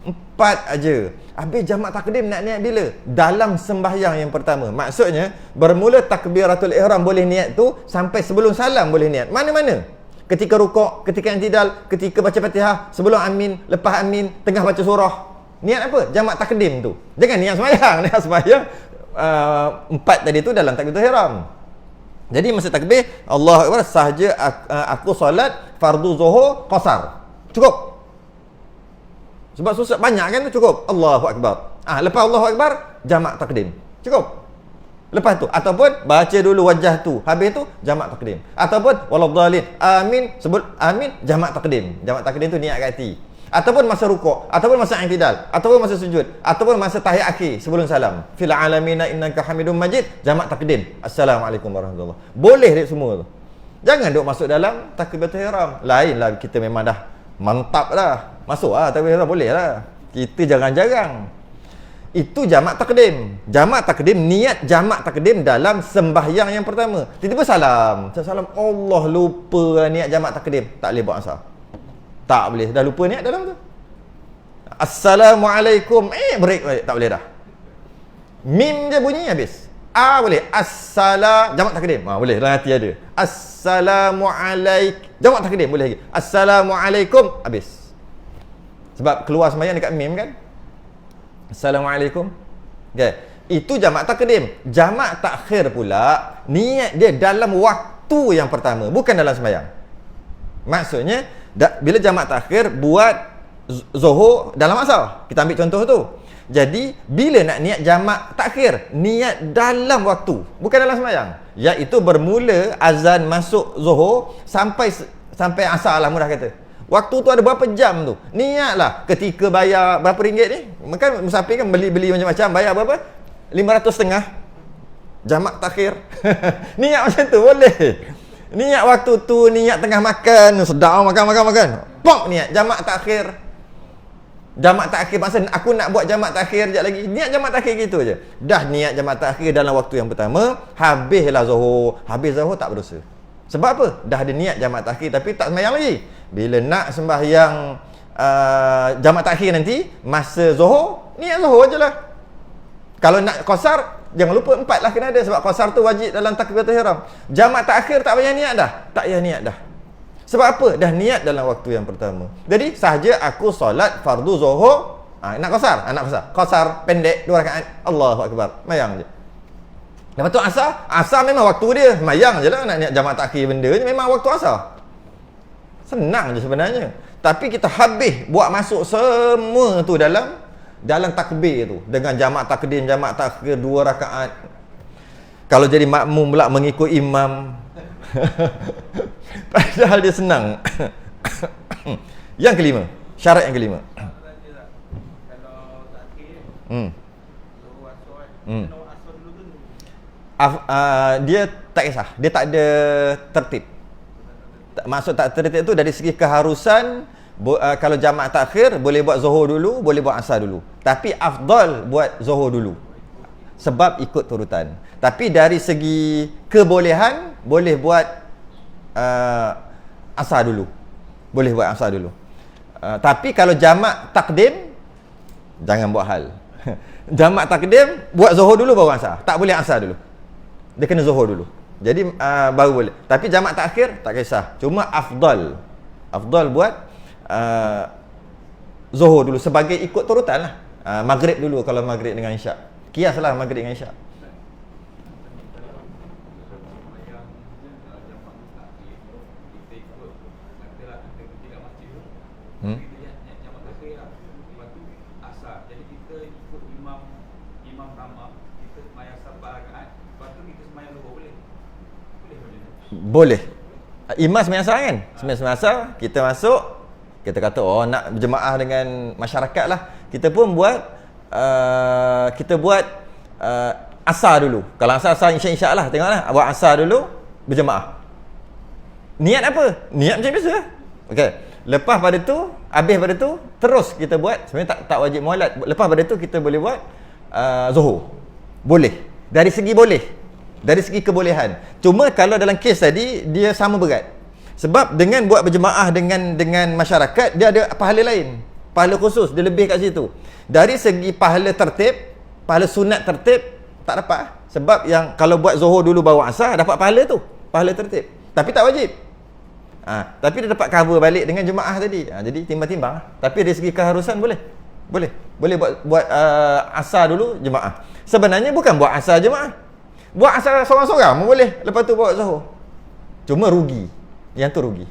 S1: 4 aja. Habis jamak takdim nak niat bila? Dalam sembahyang yang pertama. Maksudnya bermula takbiratul ihram boleh niat tu sampai sebelum salam boleh niat. Mana-mana. Ketika rukuk, ketika i'tidal, ketika baca Fatihah, sebelum amin, lepas amin, tengah baca surah. Niat apa? Jamak takdim tu. Jangan niat sembahyang. Niat sembahyang 4 tadi tu dalam takbiratul ihram. Jadi masa takbir Allahu akbar sahaja aku solat fardu zuhur qasar. Cukup. Sebab susah banyak kan tu cukup. Allahu akbar. Lepas Allahu akbar jamak takdim. Cukup. Lepas tu ataupun baca dulu wajah tu. Habis tu jamak takdim. Ataupun waladhdallin. Amin sebut amin jamak takdim. Jamak takdim tu niat kat hati. Ataupun masa rukuk, ataupun masa i'tidal, ataupun masa sujud, ataupun masa tahiyat akhir sebelum salam. Fil alamina innaka hamidum majid jamak takdim. Assalamualaikum warahmatullahi. Boleh dia semua tu. Jangan duk masuk dalam takbiratul ihram. Lainlah kita memang dah mantap dah. Masuk takbiratul ihram boleh lah. Kita jarang-jarang. Itu jamak takdim. Jamak takdim niat jamak takdim dalam sembahyang yang pertama. Tiba-tiba salam. Salam Allah lupa niat jamak takdim. Tak boleh buat asar. Tak boleh. Dah lupa niat dalam tu. Assalamualaikum. Break. Tak boleh dah. Mim je bunyi habis. Boleh. Jamak takdim. Boleh. Dalam hati ada. Assalamualaikum. Jamak takdim boleh lagi. Assalamualaikum. Habis. Sebab keluar sembahyang dekat mim kan. Assalamualaikum. Okay. Itu jamak takdim. Jamak takhir pula niat dia dalam waktu yang pertama, bukan dalam sembahyang. Maksudnya bila jamak takhir buat zuhur dalam asar. Kita ambil contoh tu. Jadi bila nak niat jamak takhir, niat dalam waktu, bukan dalam sembahyang. Iaitu bermula azan masuk zuhur sampai sampai asar lah mudah kata. Waktu tu ada berapa jam tu? Niatlah ketika bayar berapa ringgit ni? Maka musafir kan beli macam-macam, bayar berapa? 500 setengah. Jamak takhir. Niat macam tu boleh. Niat waktu tu, niat tengah makan, sedap makan. Pok niat jamak takhir. Jamak takhir maksud aku nak buat jamak takhir sekejap lagi. Niat jamak takhir gitu je. Dah niat jamak takhir dalam waktu yang pertama, habislah Zuhur. Habis Zuhur tak berdosa. Sebab apa? Dah ada niat jamak takhir tapi tak sembahyang lagi. Bila nak sembahyang jamak takhir nanti, masa Zuhur, niat Zuhur je lah. Kalau nak qasar, jangan lupa 4 lah kena ada. Sebab qasar tu wajib dalam takbiratul ihram. Jamak takhir tak payah niat dah. Tak payah niat dah. Sebab apa? Dah niat dalam waktu yang pertama. Jadi sahaja aku solat fardu Zuhur, nak qasar, nak qasar pendek 2 rakaat. Allahu akbar. Mayang je. Lepas tu asar memang waktu dia. Mayang je lah nak niat jamak takhir benda ni, memang waktu asar. Senang je sebenarnya. Tapi kita habis buat masuk semua tu dalam takbir tu. Dengan jamak takdim, jamak takhir 2 rakaat. Kalau jadi makmum pula mengikut imam. Padahal dia senang. Yang kelima, syarat yang kelima. Kalau takhir, dia tak kisah. Dia tak ada tertib. Maksud tak tertib tu dari segi keharusan. Kalau jamak takhir boleh buat Zuhur dulu, boleh buat asar dulu. Tapi afdal buat Zuhur dulu. Sebab ikut turutan. Tapi dari segi kebolehan, boleh buat asar dulu. Boleh buat asar dulu. Tapi kalau jamak takdim, jangan buat hal. Jamak takdim, buat Zuhur dulu baru asar. Tak boleh asar dulu. Dia kena Zuhur dulu. Jadi baru boleh. Tapi jamak takhir, tak kisah. Cuma afdal buat Zuhur dulu sebagai ikut turutan lah. Maghrib dulu kalau maghrib dengan isyak. Kiaslah maghrib dengan isyak. Boleh. Imam sembahyang asar kan? Sembahyang asar, kita masuk, kita kata nak berjemaah dengan masyarakat lah. Kita pun buat asar dulu. Kalau asar insya-insya lah, tengoklah. Buat asar dulu, berjemaah. Niat apa? Niat macam biasa lah. Okey. Lepas pada tu, habis pada tu, terus kita buat, sebenarnya tak wajib mualat. Lepas pada tu kita boleh buat Zuhur. Boleh. Dari segi boleh. Dari segi kebolehan. Cuma kalau dalam kes tadi, dia sama berat. Sebab dengan buat berjemaah dengan masyarakat, dia ada pahala lain. Pahala khusus, dia lebih kat situ. Dari segi pahala tertib, pahala sunat tertib, tak dapat. Sebab yang kalau buat Zuhur dulu baru asar, dapat pahala tu. Pahala tertib. Tapi tak wajib. Tapi dia dapat cover balik dengan jemaah tadi. Jadi timbang-timbang. Tapi dari segi keharusan boleh. Boleh buat asar dulu jemaah. Sebenarnya bukan buat asar jemaah. Buat asal seorang-seorang pun boleh. Lepas tu buat Zuhur. Cuma rugi. Yang tu rugi.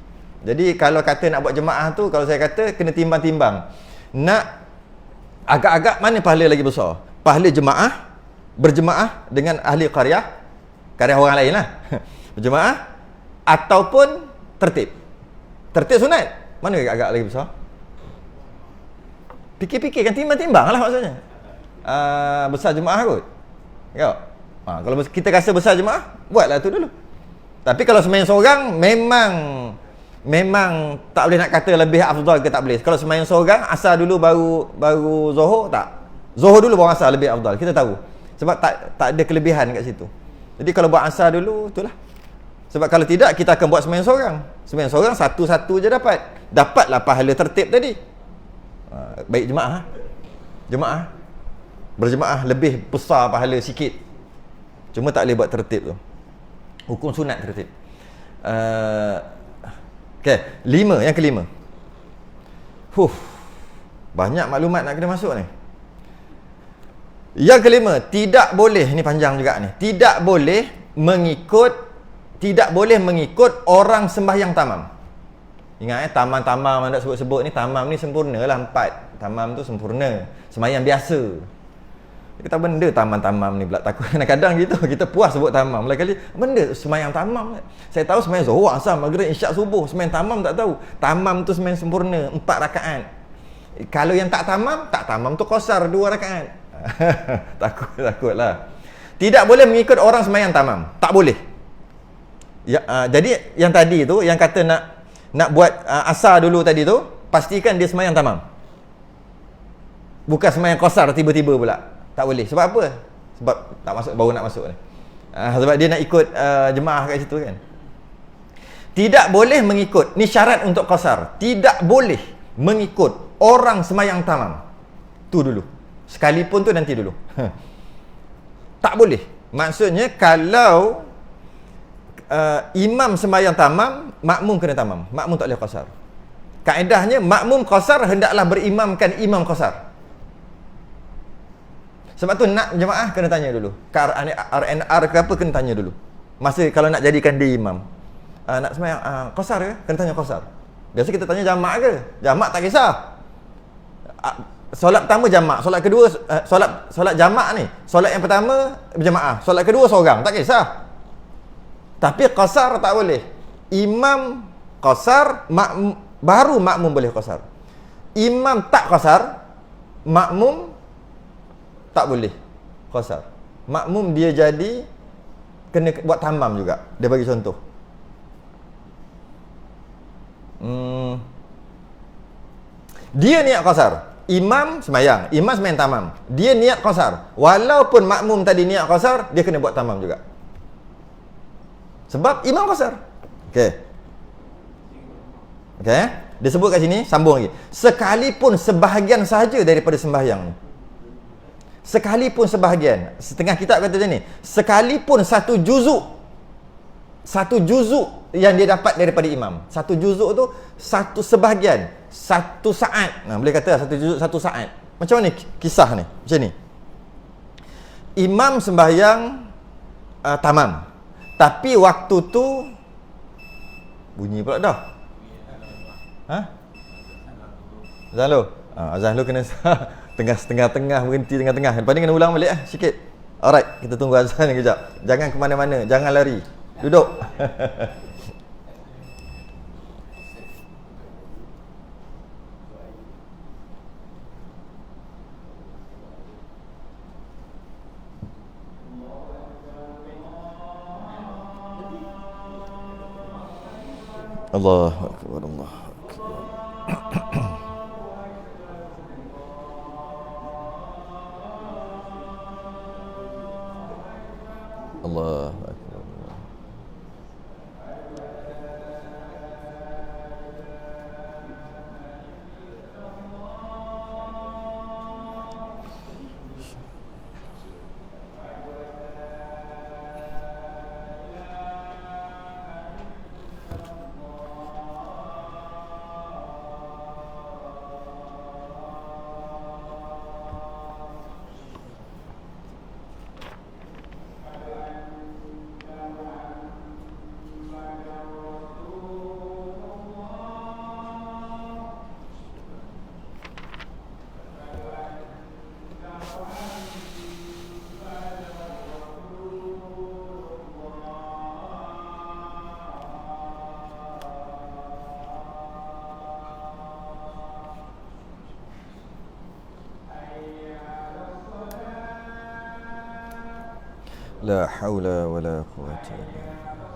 S1: Jadi kalau kata nak buat jemaah tu, kalau saya kata kena timbang-timbang. Nak agak-agak mana pahala lagi besar? Pahala jemaah, berjemaah dengan ahli qaryah orang lain lah. Berjemaah ataupun tertib. Tertib sunat. Mana agak lagi besar? Fikir-fikir kan, timbang-timbang lah maksudnya. Besar jemaah kot. Ya. Kalau kita rasa besar jemaah, buatlah tu dulu. Tapi kalau sembahyang seorang, memang tak boleh nak kata lebih afdal ke tak boleh. Kalau sembahyang seorang, asar dulu baru Zuhur, tak. Zuhur dulu baru asar lebih afdal. Kita tahu. Sebab tak ada kelebihan kat situ. Jadi kalau buat asar dulu, itulah. Sebab kalau tidak, kita akan buat sembahyang seorang. Sembahyang seorang, satu-satu je dapat. Dapatlah pahala tertib tadi. Baik jemaah. Jemaah. Berjemaah lebih besar pahala sikit. Cuma tak boleh buat tertib tu. Hukum sunat tertib. Okey, yang kelima. Banyak maklumat nak kena masuk ni. Yang kelima, tidak boleh, ni panjang juga ni. Tidak boleh mengikut orang sembahyang tamam. Ingat tamam-tamam nak sebut-sebut ni, tamam ni sempurna lah 4. Tamam tu sempurna. Sembahyang biasa. Dia kata benda tamam-tamam ni pula takut. Kadang-kadang gitu kita puas sebut tamam. Lain kali benda semayang tamam. Saya tahu semayang Zuhur, Asar, Maghrib, Isyak, Subuh. Semayang tamam tak tahu. Tamam tu semayang sempurna 4 rakaat. Kalau yang tak tamam tu qasar 2 rakaat. Takutlah. Tidak boleh mengikut orang semayang tamam. Tak boleh. Ya, jadi yang tadi tu yang kata nak buat asar dulu tadi tu, pastikan dia semayang tamam. Bukan semayang qasar tiba-tiba pula. Tak boleh. Sebab apa? Sebab tak masuk, baru nak masuk ni. Sebab dia nak ikut jemaah kat situ kan. Tidak boleh mengikut. Ni syarat untuk qasar. Tidak boleh mengikut orang semayang tamam. Tu dulu. Sekalipun tu nanti dulu. Tak boleh. Maksudnya kalau imam sembahyang tamam, makmum kena tamam. Makmum tak boleh qasar. Kaedahnya makmum qasar hendaklah berimamkan imam qasar. Sebab tu nak jemaah kena tanya dulu. RNR ke apa kena tanya dulu. Masa kalau nak jadikan dia imam. Nak sembahyang qasar ke? Kena tanya qasar. Biasa kita tanya jamak ke? Jamak tak kisah. Solat pertama jamak, solat kedua solat jamak ni. Solat yang pertama berjemaah, solat kedua seorang, tak kisah. Tapi qasar tak boleh. Imam qasar, baru makmum boleh qasar. Imam tak qasar, makmum tak boleh qasar. Makmum dia jadi kena buat tamam juga. Dia bagi contoh. Dia niat qasar. Imam sembahyang tamam. Dia niat qasar. Walaupun makmum tadi niat qasar, dia kena buat tamam juga. Sebab imam qasar. Okey. Dia sebut kat sini, sambung lagi. Sekalipun sebahagian sahaja daripada sembahyang ni. Sekalipun sebahagian. Setengah kitab kata macam ni. Sekalipun satu juzuk yang dia dapat daripada imam. Satu juzuk tu satu sebahagian, 1 saat. Boleh kata satu juzuk 1 saat. Macam mana kisah ni? Macam ni. Imam sembahyang tamam. Tapi waktu tu bunyi pula dah. Azan lu. Azan lu kena tengah-tengah berhenti tengah-tengah. Lepas ni kena ulang balik sikit. Alright, kita tunggu azan kejap. Jangan ke mana-mana, jangan lari. Duduk. Allahu akbar, Allahu akbar. Allahu akbar. La haula wala quwwata illa billah.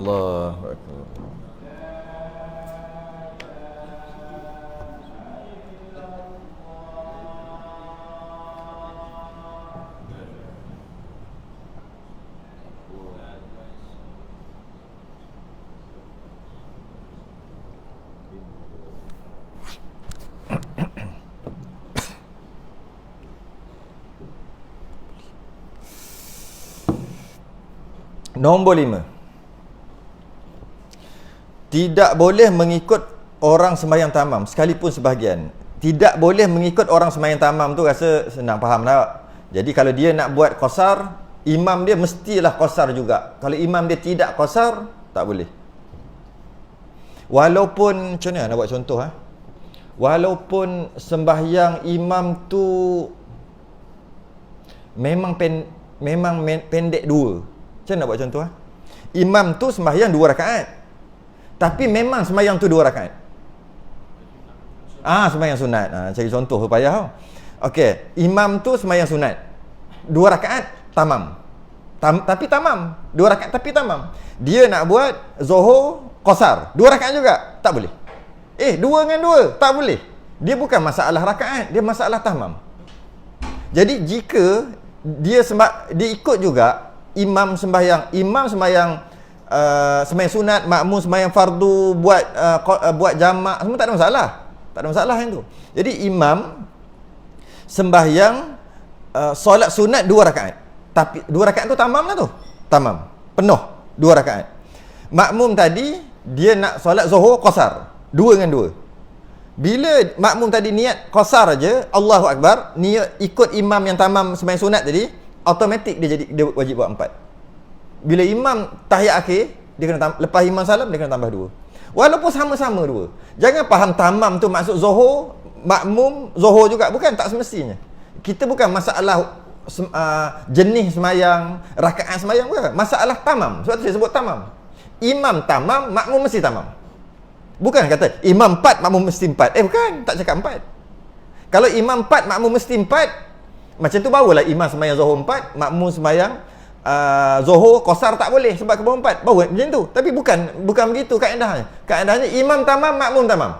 S1: Allahu akbar. Nombor 5. Tidak boleh mengikut orang sembahyang tamam sekalipun sebahagian. Tidak boleh mengikut orang sembahyang tamam tu rasa senang faham tak? Jadi kalau dia nak buat qasar, imam dia mestilah qasar juga. Kalau imam dia tidak qasar, tak boleh. Walaupun macam mana nak buat contoh Walaupun sembahyang imam tu memang pendek 2. Macam mana nak buat contoh Imam tu sembahyang 2 rakaat. Tapi memang sembahyang tu 2 rakaat. Sembahyang sunat. Cari contoh payah. Okey, imam tu sembahyang sunat 2 rakaat tamam. Tapi tamam. 2 rakaat tapi tamam. Dia nak buat Zuhur qasar 2 rakaat juga, tak boleh. 2 dengan 2 tak boleh. Dia bukan masalah rakaat, dia masalah tamam. Jadi jika dia ikut juga imam sembahyang sembahyang sunat, makmum sembahyang fardu, buat jamak, semua tak ada masalah. Tak ada masalah yang tu. Jadi imam sembahyang solat sunat 2 rakaat. Tapi 2 rakaat tu tamam lah tu. Tamam. Penuh 2 rakaat. Makmum tadi dia nak solat Zuhur qasar 2 dengan 2. Bila makmum tadi niat qasar aja, Allahu Akbar, niat ikut imam yang tamam sembahyang sunat tadi, automatik dia wajib buat 4. Bila imam tahiyat akhir, dia kena lepas imam salam dia kena tambah 2. Walaupun sama-sama 2. Jangan faham tamam tu maksud Zuhur, makmum Zuhur juga, bukan, tak semestinya. Kita bukan masalah jenis sembahyang, rakaat sembahyang, bukan. Masalah tamam. Sebab tu saya sebut tamam. Imam tamam, makmum mesti tamam. Bukan kata imam 4, makmum mesti 4. Bukan, tak cakap 4. Kalau imam 4, makmum mesti 4, macam tu barulah imam sembahyang Zuhur 4, makmum sembahyang Zuhur qasar tak boleh sebab ke bawah 4. Baru macam tu. Tapi bukan begitu kaedahnya. Kaedahnya imam tamam, makmum tamam.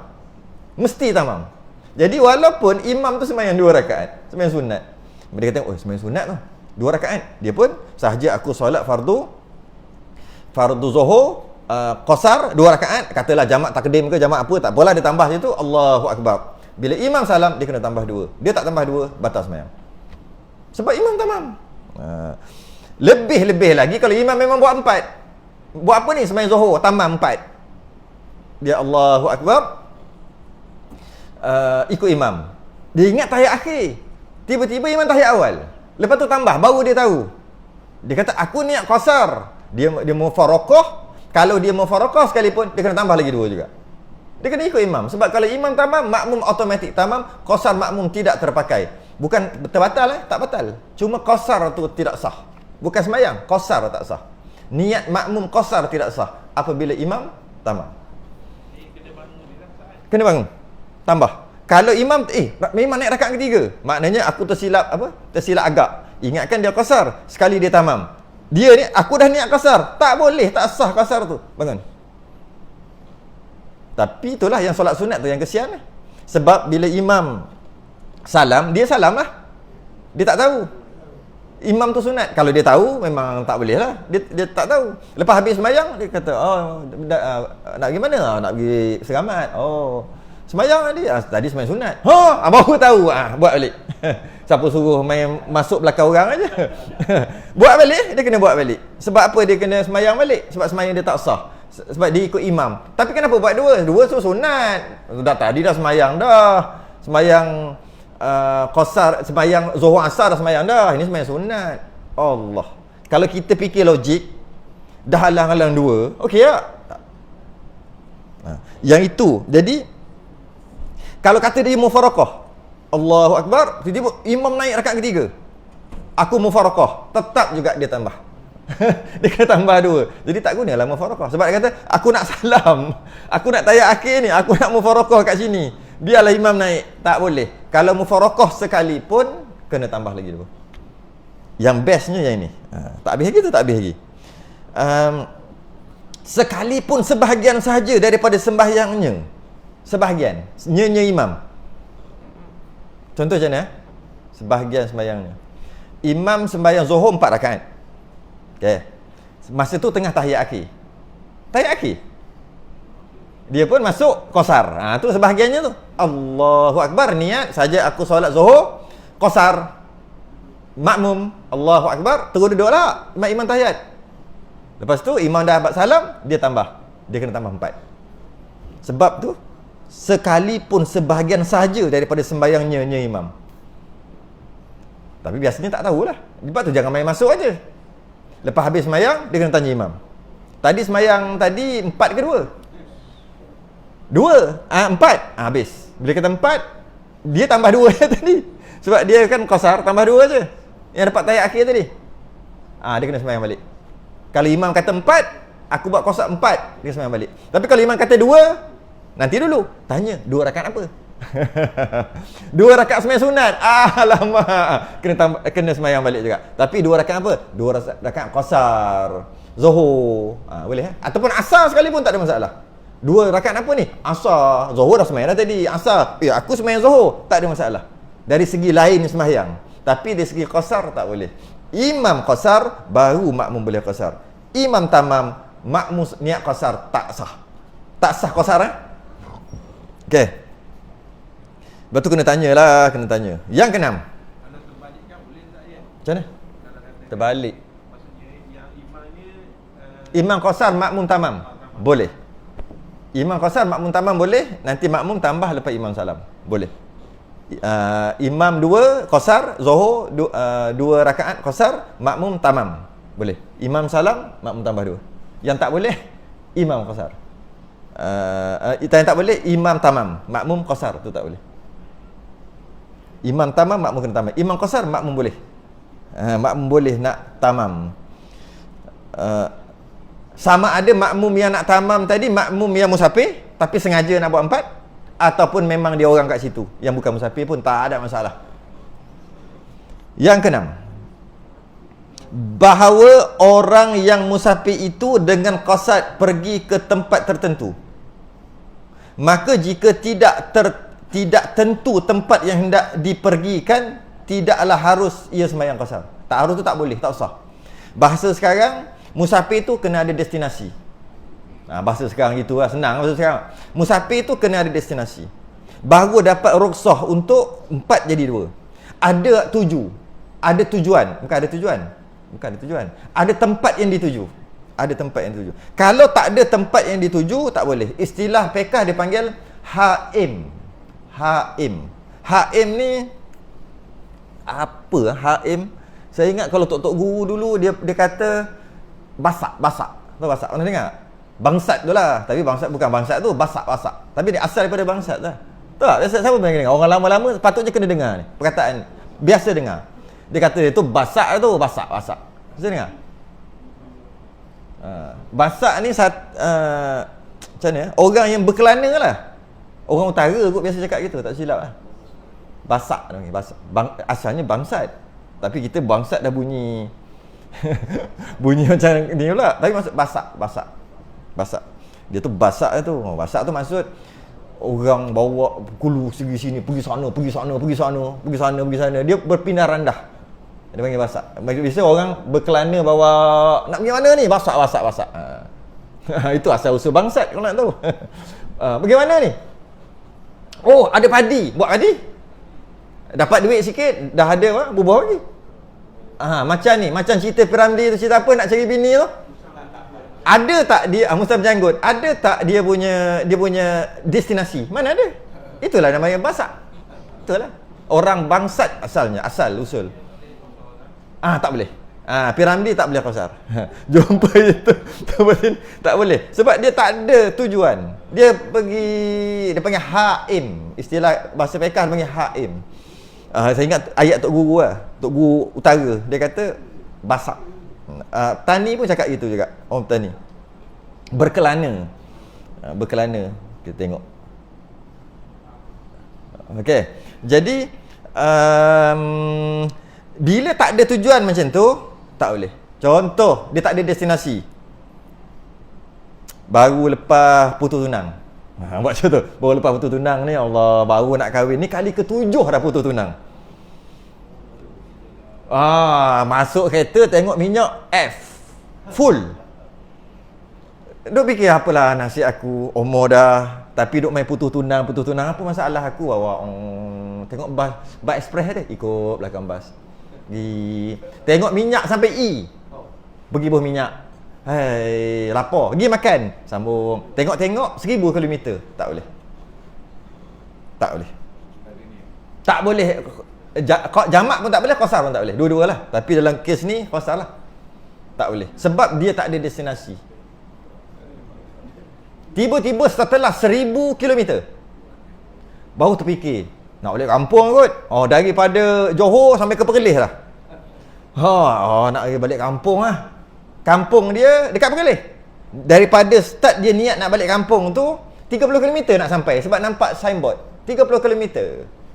S1: Mesti tamam. Jadi walaupun imam tu sembahyang 2 rakaat, sembahyang sunat. Mereka tengok, sembahyang sunat tu 2 rakaat. Dia pun sahaja aku solat fardu Zuhur qasar 2 rakaat, katalah jamak takdim ke jamak apa, tak apalah, dia tambah situ Allahu Akbar. Bila imam salam dia kena tambah 2. Dia tak tambah 2, batal sembahyang. Sebab imam tamam. Lebih lagi kalau imam memang buat 4. Buat apa ni sembahyang Zuhur tamam 4. Dia Allahu Akbar, ikut imam. Dia ingat tahiyat akhir. Tiba-tiba imam tahiyat awal. Lepas tu tambah, baru dia tahu. Dia kata aku niat qasar. Dia mufaraqah. Kalau dia mufaraqah sekalipun, dia kena tambah lagi 2 juga. Dia kena ikut imam. Sebab kalau imam tamam, makmum automatik tamam. Qasar makmum tidak terpakai. Bukan terbatal tak batal. Cuma qasar tu tidak sah. Bukan sembahyang, qasar tak sah. Niat makmum qasar tidak sah apabila imam tamam. Kena bangun. Tambah. Kalau imam memang naik rakaat ketiga, maknanya aku tersilap agak. Ingatkan dia qasar, sekali dia tamam. Dia ni aku dah niat qasar, tak boleh, tak sah qasar tu. Bangun. Tapi itulah yang solat sunat tu yang kesian lah. Sebab bila imam salam, dia salam lah. Dia tak tahu. Imam tu sunat. Kalau dia tahu memang tak boleh lah. Dia tak tahu. Lepas habis sembahyang dia kata, nak pergi mana? Nak pergi seramat. Sembahyang tadi sembahyang sunat. Baru tahu. Buat balik. Siapa suruh main masuk belakang orang aja. Buat balik, dia kena buat balik. Sebab apa dia kena sembahyang balik? Sebab sembahyang dia tak sah. Sebab dia ikut imam. Tapi kenapa buat 2? 2 tu sunat. Tadi dah sembahyang dah. Sembahyang qasar, sembahyang Zuhur asar dah sembahyang dah. Ini sembahyang sunat. Allah. Kalau kita fikir logik, dah halang-halang 2. Okey tak? Yang itu. Jadi kalau kata dia mufaraqah, Allahu Akbar, tiba-tiba imam naik rakaat ketiga, aku mufaraqah, tetap juga dia tambah. Dia kena tambah 2. Jadi tak gunalah mufaraqah. Sebab dia kata aku nak salam, aku nak tahiyat akhir ni, aku nak mufaraqah kat sini, biarlah imam naik. Tak boleh. Kalau mufaraqah sekalipun kena tambah lagi 2. Yang bestnya yang ini. Tak habis lagi tu, tak habis lagi. Sekalipun sebahagian sahaja daripada sembahyangnya, sebahagian nya imam. Contoh macam mana? Sebahagian sembahyangnya. Imam sembahyang Zuhur 4 rakaat. Okey. Masa tu tengah tahiyat akhir. Tahiyat akhir. Dia pun masuk qasar. Tu sebahagiannya tu. Allahu Akbar, niat saja aku solat Zuhur qasar. Makmum Allahu Akbar, terus duduklah imam tahiyat. Lepas tu imam dah buat salam, dia tambah. Dia kena tambah 4. Sebab tu sekalipun sebahagian sahaja daripada sembahyangnya imam. Tapi biasanya tak tahulah. Sebab tu jangan main masuk aja. Lepas habis sembahyang, dia kena tanya imam. Tadi sembahyang tadi 4 ke 2? 2. 4. Habis. Bila kata 4, dia tambah 2 tadi. Sebab dia kan qasar, tambah 2 je. Yang dapat tahiyat akhir tadi. Dia kena sembahyang balik. Kalau imam kata 4, aku buat qasar 4, dia sembahyang balik. Tapi kalau imam kata 2, nanti dulu tanya 2 rakaat apa? 2 rakaat sembahyang sunat. Alamak, kena sembahyang balik juga. Tapi 2 rakaat apa? 2 rakaat qasar, zuhur. Boleh ataupun asar sekalipun tak ada masalah. 2 rakaat apa ni? Asar, zuhur dah sembahyang dah tadi. Asar, aku sembahyang zuhur, tak ada masalah. Dari segi lain sembahyang. Tapi dari segi qasar tak boleh. Imam qasar, baru makmum boleh qasar. Imam tamam, makmum niat qasar, tak sah. Tak sah qasar Okey. Lepas tu kena tanyalah, kena tanya. Yang keenam.
S2: Kalau terbalikkan boleh tak ya?
S1: Macam mana? Terbalik.
S2: Maksudnya yang imam ni
S1: Imam qasar, makmum tamam. Boleh. Imam qasar, makmum tamam boleh. Nanti makmum tambah lepas imam salam. Boleh. Imam 2 qasar, zuhur 2 rakaat qasar, makmum tamam. Boleh. Imam salam, makmum tambah 2. Yang tak boleh, imam qasar. Yang tak boleh, imam tamam, makmum qasar, tu tak boleh. Imam tamam, makmum kena tamam. Imam qasar, makmum boleh. Makmum boleh nak tamam. Sama ada makmum yang nak tamam tadi, makmum yang musafir tapi sengaja nak buat 4, ataupun memang dia orang kat situ yang bukan musafir pun tak ada masalah. Yang keenam, bahawa orang yang musafir itu dengan qasad pergi ke tempat tertentu, maka jika tidak tentu tempat yang hendak dipergikan, tidaklah harus ia sembahyang qasar. Tak harus tu tak boleh, tak usah. Bahasa sekarang, musafir tu kena ada destinasi. Bahasa sekarang gitulah, senang bahasa sekarang. Musafir tu kena ada destinasi. Baru dapat rukhsah untuk 4 jadi 2. Ada ada tujuan, bukan ada tujuan. Bukan ada tujuan. Ada tempat yang dituju. Ada tempat yang dituju. Kalau tak ada tempat yang dituju, tak boleh. Istilah fiqh dia panggil haim. Haim ni apa? Haim. Saya ingat kalau tok-tok guru dulu dia kata basak. Tahu basak? Pernah dengar? Bangsat tu lah. Tapi bangsat bukan bangsat tu, basak. Tapi dia asal daripada bangsat lah. Tahu tak? Siapa pernah dengar? Orang lama-lama patutnya kena dengar ni. Perkataan biasa dengar. Dia kata dia tu basak tu, basak. Bisa dengar? Basak ni macam mana? Orang yang berkelana lah. Orang utara kot biasa cakap gitu, tak silap lah. Basak namanya, basak. Asalnya bangsat. Tapi kita bangsat dah bunyi bunyi macam ni pula. Tapi maksud basak. Dia tu basak tu. Basak tu maksud orang bawa kulu segi sini, pergi sana. Dia berpindah randah. Dia panggil basak. Biasa orang berkelana bawa nak pergi mana ni? Basak. Itu asal usul bangsat kalau nak tahu. Bagaimana ni? Oh, ada padi. Buat padi. Dapat duit sikit, dah ada bubuh lagi. Macam ni, macam cerita Piramli tu, cerita apa nak cari bini tu? Ada tak dia Muslim janggut? Ada tak dia punya destinasi? Mana ada? Itulah namanya basak. Itulah. Orang bangsat asalnya, asal usul. Tak boleh. Piramli tak boleh qasar. Jumpa itu tak boleh. Sebab dia tak ada tujuan. Dia panggil haim. Istilah bahasa fiqh dia panggil haim. Saya ingat ayat Tok Guru lah. Tok Guru Utara. Dia kata basak. Tani pun cakap gitu juga. Orang tani berkelana. Kita tengok. Okey. Jadi bila tak ada tujuan macam tu, tak boleh. Contoh, dia tak ada destinasi. Baru lepas putus tunang. Buat macam tu. Baru lepas putus tunang ni, Allah, baru nak kahwin. Ni kali ke-7 dah putus tunang. Masuk kereta tengok minyak F full. Duk fikir apalah nasib aku, umur dah, tapi duk main putus tunang. Apa masalah aku? Tengok bas express dia, ikut belakang bas. Tengok minyak sampai E. Pergi bawah minyak. Lapar, pergi makan, sambung. Tengok-tengok 1000 kilometer, tak boleh. Tak boleh. Tak boleh. Jamak pun tak boleh, qasar pun tak boleh. Dua-dua lah. Tapi dalam kes ni qasar lah. Tak boleh. Sebab dia tak ada destinasi. Tiba-tiba setelah 1000 kilometer baru terfikir, nak balik kampung kot. Daripada Johor sampai ke Perlis lah. Nak balik kampung lah. Kampung dia dekat Perlis. Daripada start dia niat nak balik kampung tu 30 km nak sampai. Sebab nampak signboard 30 km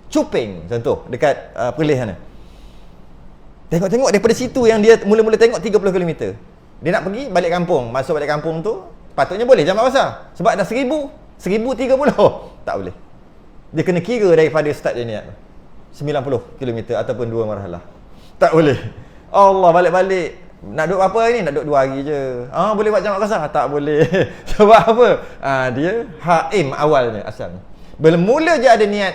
S1: Cuping contoh dekat Perlis sana. Tengok-tengok daripada situ yang dia mula-mula tengok 30 km. Dia nak pergi balik kampung. Masuk balik kampung tu patutnya boleh jamak qasar. Sebab dah 1030 tak boleh. Dia kena kira daripada start dia niat 90 km ataupun 2 marhalah. Tak boleh. Allah, balik-balik nak duduk berapa hari ni? Nak duduk 2 hari je. Boleh buat jamak qasar? Tak boleh. Sebab apa? Dia haim awalnya asalnya. Bermula je ada niat,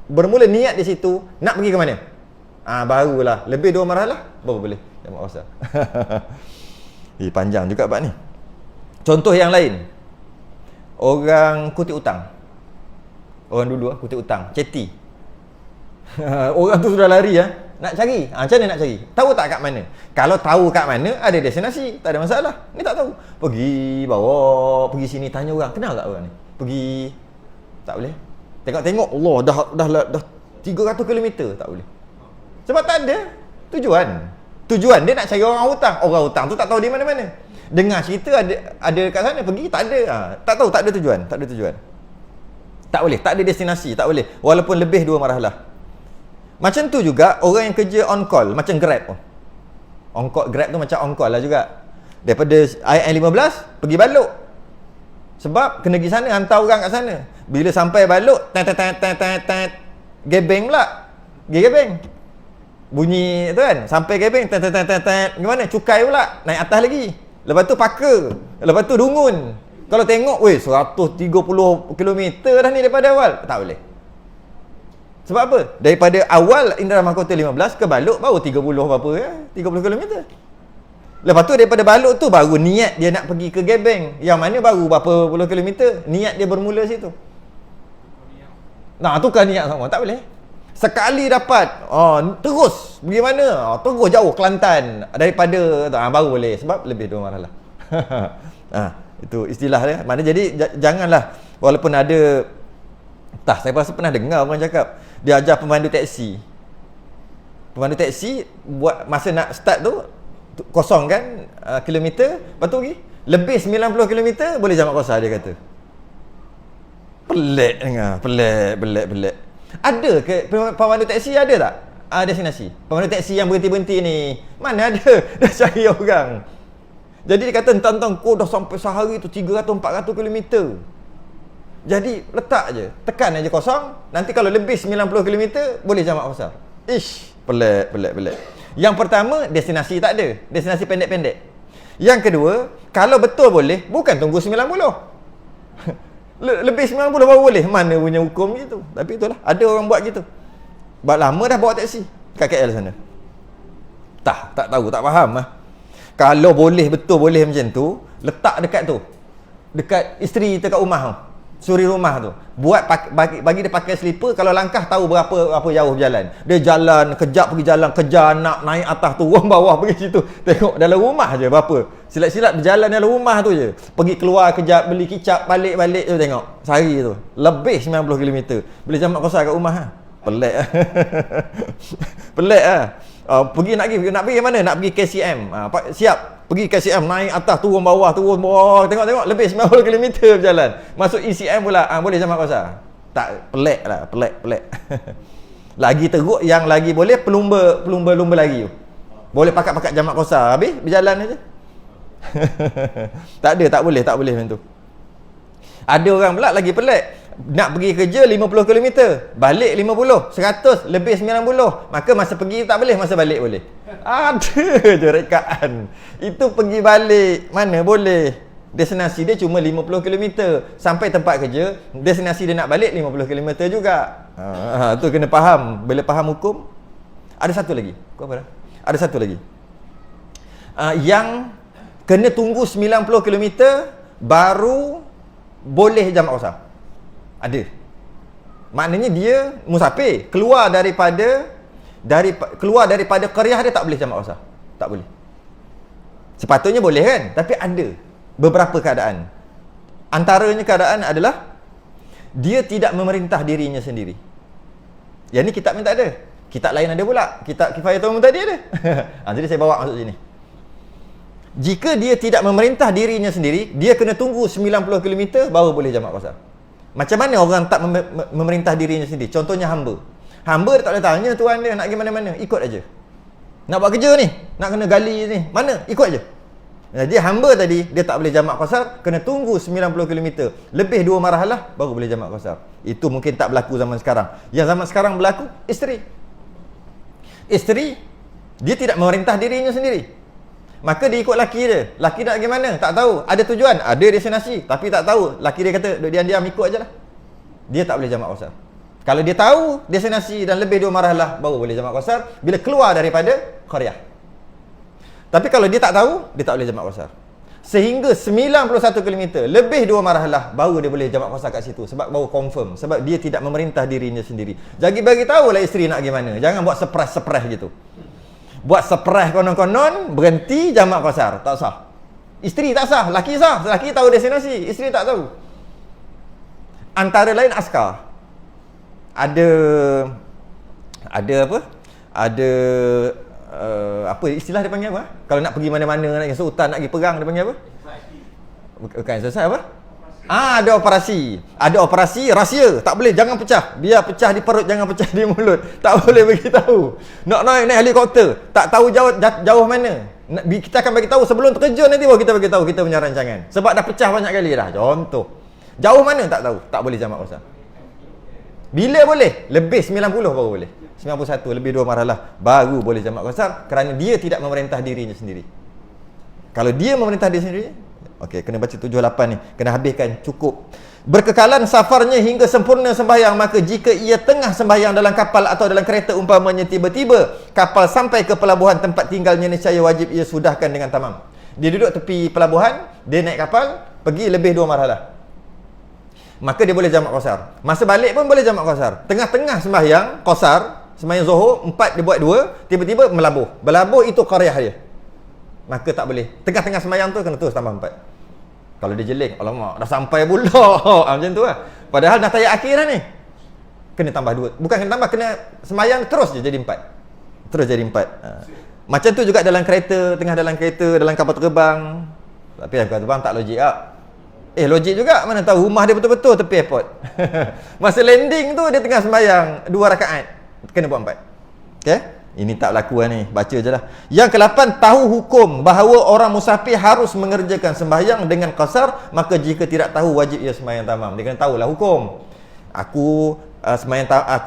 S1: bermula niat di situ nak pergi ke mana? Barulah lebih 2 marhalah baru boleh jamak qasar. Panjang juga bab ni. Contoh yang lain. Orang kutip utang. Orang dulu kutip utang, ceti. Orang tu sudah lari nak cari. Macam mana nak cari? Tahu tak kat mana? Kalau tahu kat mana, ada destinasi, tak ada masalah. Ni tak tahu. Pergi bawa, pergi sini tanya orang, kenal tak orang ni? Pergi tak boleh. Tengok-tengok, Allah dah 300 km tak boleh. Sebab tak ada tujuan. Tujuan dia nak cari orang hutang. Orang hutang tu tak tahu di mana-mana. Dengar cerita ada kat sana, pergi tak ada. Tak tahu, tak ada tujuan, tak ada tujuan. Tak boleh, tak ada destinasi, tak boleh. Walaupun lebih 2 marhalah. Macam tu juga orang yang kerja on call, macam Grab. On call, Grab tu macam on call lah juga. Daripada IN15 pergi Balok. Sebab kena pergi sana, hantar orang kat sana. Bila sampai Balok, gebeng pula. Gebeng. Bunyi tu kan, sampai gebeng, gimana? Cukai pula, naik atas lagi. Lepas tu Paka. Lepas tu Dungun. Kalau tengok, 130 km dah ni daripada awal. Tak boleh. Sebab apa? Daripada awal Indra Mahkota 15 ke Balok baru 30 berapa 30 km. Lepas tu daripada Balok tu baru niat dia nak pergi ke Gebeng. Yang mana baru berapa puluh kilometer. Niat dia bermula situ. Tukar niat sama. Tak boleh. Sekali dapat, terus pergi mana? Terus jauh Kelantan. Daripada baru boleh. Sebab lebih 2 marhalah. Itu istilah dia. Mana jadi janganlah, walaupun ada, saya rasa pernah dengar orang cakap dia ajar pemandu taksi. Pemandu taksi buat masa nak start tu kosong kan kilometer, lepas tu pergi lebih 90 km boleh jamak qasar, dia kata. Pelik dengar, pelik. Ada ke pemandu taksi ada tak? Destinasi. Pemandu taksi yang berhenti-berhenti ni mana ada? Dah cari orang. Jadi dia kata entang-entang kau dah sampai sehari tu 300-400 km. Jadi letak je, tekan aja kosong. Nanti kalau lebih 90 km boleh jamak qasar. Pelik. Yang pertama, destinasi tak ada. Destinasi pendek-pendek. Yang kedua, kalau betul boleh, bukan tunggu 90. Lebih 90 baru boleh. Mana punya hukum gitu. Tapi itulah, ada orang buat gitu. Buat lama dah bawa taksi kat KL sana. Tak tahu, tak faham lah. Kalau boleh, betul boleh macam tu, letak dekat tu. Dekat isteri dekat rumah tu. Suri rumah tu. Buat bagi dia pakai slipper, kalau langkah tahu berapa jauh berjalan. Dia jalan, kejap pergi jalan, kejar anak, naik atas turun bawah pergi situ. Tengok dalam rumah je berapa. Silat-silat berjalan dalam rumah tu je. Pergi keluar kejap, beli kicap, balik tu tengok. Sehari tu. Lebih 90 km. Boleh jamak qasar kat rumah. Pelik lah. Pelik lah. Pergi nak pergi mana? Nak pergi KCM. Siap. Pergi KCM, naik atas, turun bawah. Tengok. Lebih 90 km berjalan. Masuk ECM pula. Boleh jamak qasar. Tak, pelik lah. Pelik. Lagi teruk, yang lagi boleh pelumba lagi tu. Boleh pakat jamak qasar. Habis, berjalan aja. Tak boleh macam tu. Ada orang pula lagi pelik. Nak pergi kerja 50 km, balik 50, 100, lebih 90. Maka masa pergi tak boleh, masa balik boleh. Ada je rekaan. Itu pergi balik mana boleh. Destinasi dia cuma 50 km. Sampai tempat kerja, destinasi dia nak balik 50 km juga. Tu kena faham. Bila faham hukum. Ada satu lagi. Ada satu lagi. Yang kena tunggu 90 km baru boleh jamak qasar. Ada. Maknanya dia musafir, keluar daripada qaryah dia tak boleh jamak qasar. Tak boleh. Sepatutnya boleh kan? Tapi ada beberapa keadaan. Antaranya keadaan adalah dia tidak memerintah dirinya sendiri. Yang ni kitab ni tak ada. Kitab lain ada pula. Kitab Kifayatul Muhtadi ada. Jadi saya bawa masuk sini. Jika dia tidak memerintah dirinya sendiri, dia kena tunggu 90 km baru boleh jamak qasar. Macam mana orang tak memerintah dirinya sendiri? Contohnya hamba. Hamba dia tak boleh tanya tuan dia nak pergi mana-mana, ikut aja. Nak buat kerja ni, nak kena gali ni, mana? Ikut aja. Jadi hamba tadi dia tak boleh jamak qasar, kena tunggu 90 km. Lebih 2 marhalah baru boleh jamak qasar. Itu mungkin tak berlaku zaman sekarang. Yang zaman sekarang berlaku isteri. Isteri dia tidak memerintah dirinya sendiri. Maka dia ikut laki dia. Laki nak pergi mana? Tak tahu. Ada tujuan, ada destinasi, tapi tak tahu. Laki dia kata, duduk diam-diam ikut ajalah. Dia tak boleh jamak qasar. Kalau dia tahu destinasi dan lebih 2 marhalah baru boleh jamak qasar bila keluar daripada qaryah. Tapi kalau dia tak tahu, dia tak boleh jamak qasar. Sehingga 91 km lebih 2 marhalah baru dia boleh jamak qasar kat situ, sebab baru confirm, sebab dia tidak memerintah dirinya sendiri. Jadi bagi tahulah isteri nak pergi mana. Jangan buat surprise gitu. Buat surprise konon-konon, berhenti jamak qasar, tak sah. Isteri tak sah, laki sah. Laki tahu destinasi, isteri tak tahu. Antara lain askar. Ada apa? Ada apa istilah dia panggil apa? Kalau nak pergi mana-mana, nak pergi sultan, nak pergi perang, dia panggil apa? Bukan selesai apa? Ada operasi. Ada operasi rahsia. Tak boleh, jangan pecah. Biar pecah di perut, jangan pecah di mulut. Tak boleh bagi tahu. Nak naik helikopter, tak tahu jauh mana. Kita akan bagi tahu sebelum terjun nanti baru kita bagi tahu kita punya rancangan. Sebab dah pecah banyak kali dah. Contoh. Jauh mana tak tahu. Tak boleh jamak qasar. Bila boleh? Lebih 90 baru boleh. 91 lebih 2 marhalah baru boleh jamak qasar, kerana dia tidak memerintah dirinya sendiri. Kalau dia memerintah diri sendiri, okey, kena baca 78 ni, kena habiskan cukup. Berkekalan safarnya hingga sempurna sembahyang, maka jika ia tengah sembahyang dalam kapal atau dalam kereta umpamanya tiba-tiba kapal sampai ke pelabuhan tempat tinggalnya, niscaya wajib ia sudahkan dengan tamam. Dia duduk tepi pelabuhan, dia naik kapal, pergi lebih 2 marhalah, maka dia boleh jamak qasar. Masa balik pun boleh jamak qasar. Tengah-tengah sembahyang qasar, sembahyang Zuhur 4 dia buat 2, tiba-tiba melabuh. Berlabuh itu qaryah dia, maka tak boleh. Tengah-tengah sembahyang tu kena terus tambah 4. Kalau dia jeling, alamak dah sampai pula. Macam tu lah. Padahal dah tayar akhir dah ni. Kena tambah 2. Bukan kena tambah, kena sembahyang terus je jadi 4. Terus jadi 4. Macam tu juga dalam kereta, tengah dalam kereta, dalam kapal terbang. Tapi kapal terbang tak logik tak? Logik juga. Mana tahu rumah dia betul-betul tepi airport. Masa landing tu dia tengah sembahyang 2 rakaat, kena buat 4. Okay? Ini tak berlaku lah ni. Baca je lah. Yang ke-8, tahu hukum bahawa orang musafir harus mengerjakan sembahyang dengan qasar. Maka jika tidak tahu, wajib ia sembahyang tamam. Dia kena tahulah hukum. Aku